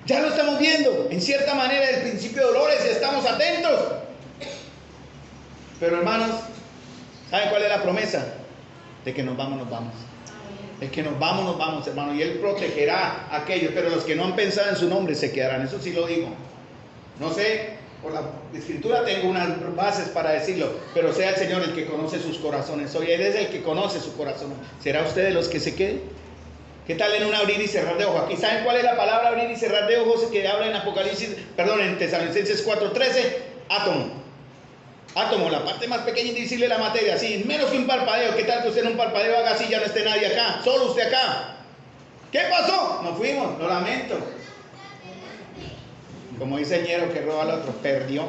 Ya lo estamos viendo, en cierta manera, el principio de dolores, estamos atentos. Pero hermanos, ¿saben cuál es la promesa? De que nos vamos, nos vamos. El que nos vamos, hermanos. Y Él protegerá a aquellos, pero los que no han pensado en su nombre se quedarán. Eso sí lo digo. No sé, por la Escritura tengo unas bases para decirlo, pero sea el Señor el que conoce sus corazones. Hoy Él es el que conoce su corazón. ¿Será usted de los que se queden? ¿Qué tal en un abrir y cerrar de ojos? Aquí, ¿saben cuál es la palabra abrir y cerrar de ojos que habla en Tesalonicenses 4:13? Átomo. Átomo, la parte más pequeña y invisible de la materia, así, menos que un parpadeo. ¿Qué tal que usted en un parpadeo haga así, ya no esté nadie acá? Solo usted acá. ¿Qué pasó? Nos fuimos, lo lamento. Como dice el ñero que roba al otro, perdió.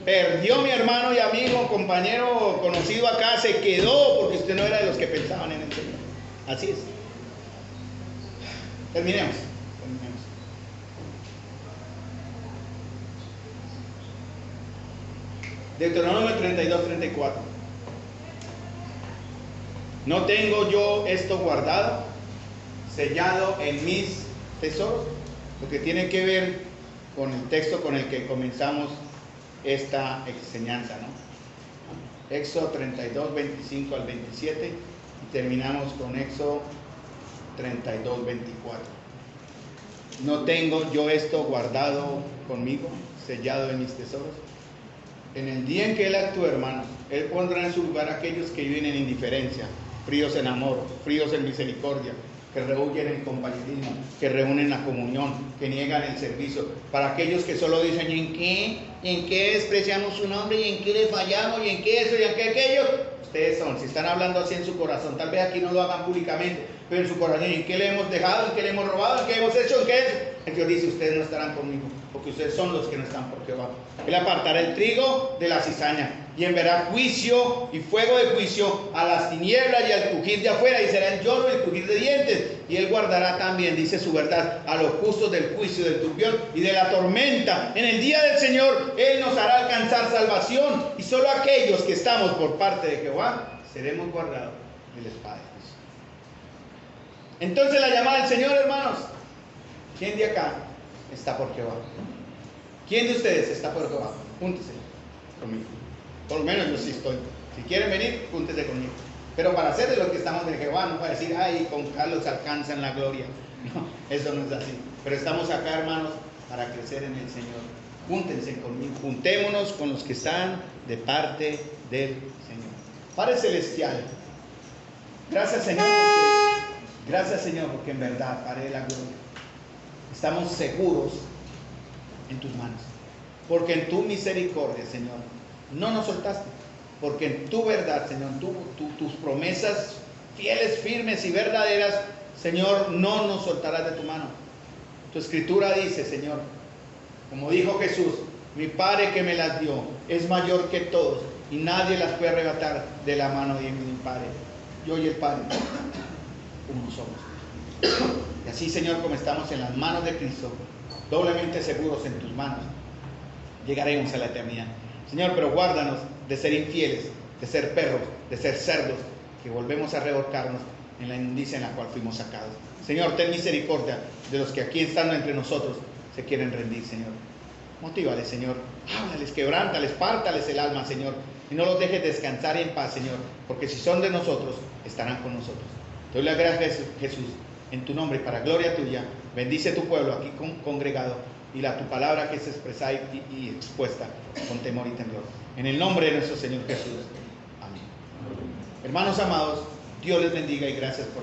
Perdió mi hermano y amigo, compañero conocido acá, se quedó porque usted no era de los que pensaban en el Señor. Así es. Terminemos. Deuteronomio 32, 34. ¿No tengo yo esto guardado, sellado en mis tesoros? Lo que tiene que ver con el texto con el que comenzamos esta enseñanza, ¿no? Éxodo 32, 25 al 27 y terminamos con Éxodo 32, 24. ¿No tengo yo esto guardado conmigo, sellado en mis tesoros? En el día en que Él actúe, hermanos, Él pondrá en su lugar a aquellos que viven en indiferencia, fríos en amor, fríos en misericordia, que rehuyen el compañerismo, que reúnen la comunión, que niegan el servicio. Para aquellos que solo dicen, ¿en qué despreciamos su nombre? ¿Y en qué le fallamos? ¿Y en qué eso? ¿Y en qué aquello? Ustedes son, si están hablando así en su corazón, tal vez aquí no lo hagan públicamente, pero en su corazón, ¿en qué le hemos dejado? ¿En qué le hemos robado? ¿En qué hemos hecho? ¿En qué es? El Dios dice, ustedes no estarán conmigo, porque ustedes son los que no están por Jehová. Él apartará el trigo de la cizaña y enviará juicio y fuego de juicio a las tinieblas y al crujir de afuera, y será el lloro y el crujir de dientes. Y Él guardará también, dice su verdad, a los justos del juicio, del turbión y de la tormenta. En el día del Señor Él nos hará alcanzar salvación, y solo aquellos que estamos por parte de Jehová seremos guardados de la espada de Cristo. Entonces la llamada del Señor, hermanos, ¿quién de acá está por Jehová? ¿Quién de ustedes está por Jehová? Júntese conmigo. Por lo menos yo sí estoy. Si quieren venir, júntese conmigo. Pero para ser de los que estamos de Jehová, no para decir, ay, con Carlos alcanzan la gloria. No, eso no es así. Pero estamos acá, hermanos, para crecer en el Señor. Júntense conmigo. Juntémonos con los que están de parte del Señor. Padre Celestial, gracias, Señor, porque en verdad, Padre de la gloria, estamos seguros en tus manos. Porque en tu misericordia, Señor, no nos soltaste. Porque en tu verdad, Señor, tus promesas fieles, firmes y verdaderas, Señor, no nos soltarás de tu mano. Tu escritura dice, Señor, como dijo Jesús, mi Padre que me las dio es mayor que todos, y nadie las puede arrebatar de la mano de mi Padre. Yo y el Padre, uno somos. Y así, Señor, como estamos en las manos de Cristo, doblemente seguros en tus manos, llegaremos a la eternidad. Señor, pero guárdanos de ser infieles, de ser perros, de ser cerdos, que volvemos a revolcarnos en la inmundicia en la cual fuimos sacados. Señor, ten misericordia de los que aquí estando entre nosotros se quieren rendir, Señor. Motívales, Señor. Háblales, quebrántales, pártales el alma, Señor. Y no los dejes descansar en paz, Señor, porque si son de nosotros, estarán con nosotros. Te doy las gracias, Jesús, en tu nombre, para gloria tuya. Bendice tu pueblo aquí congregado, y tu palabra que es expresada y expuesta con temor y temblor. En el nombre de nuestro Señor Jesús. Amén. Hermanos amados, Dios les bendiga y gracias por la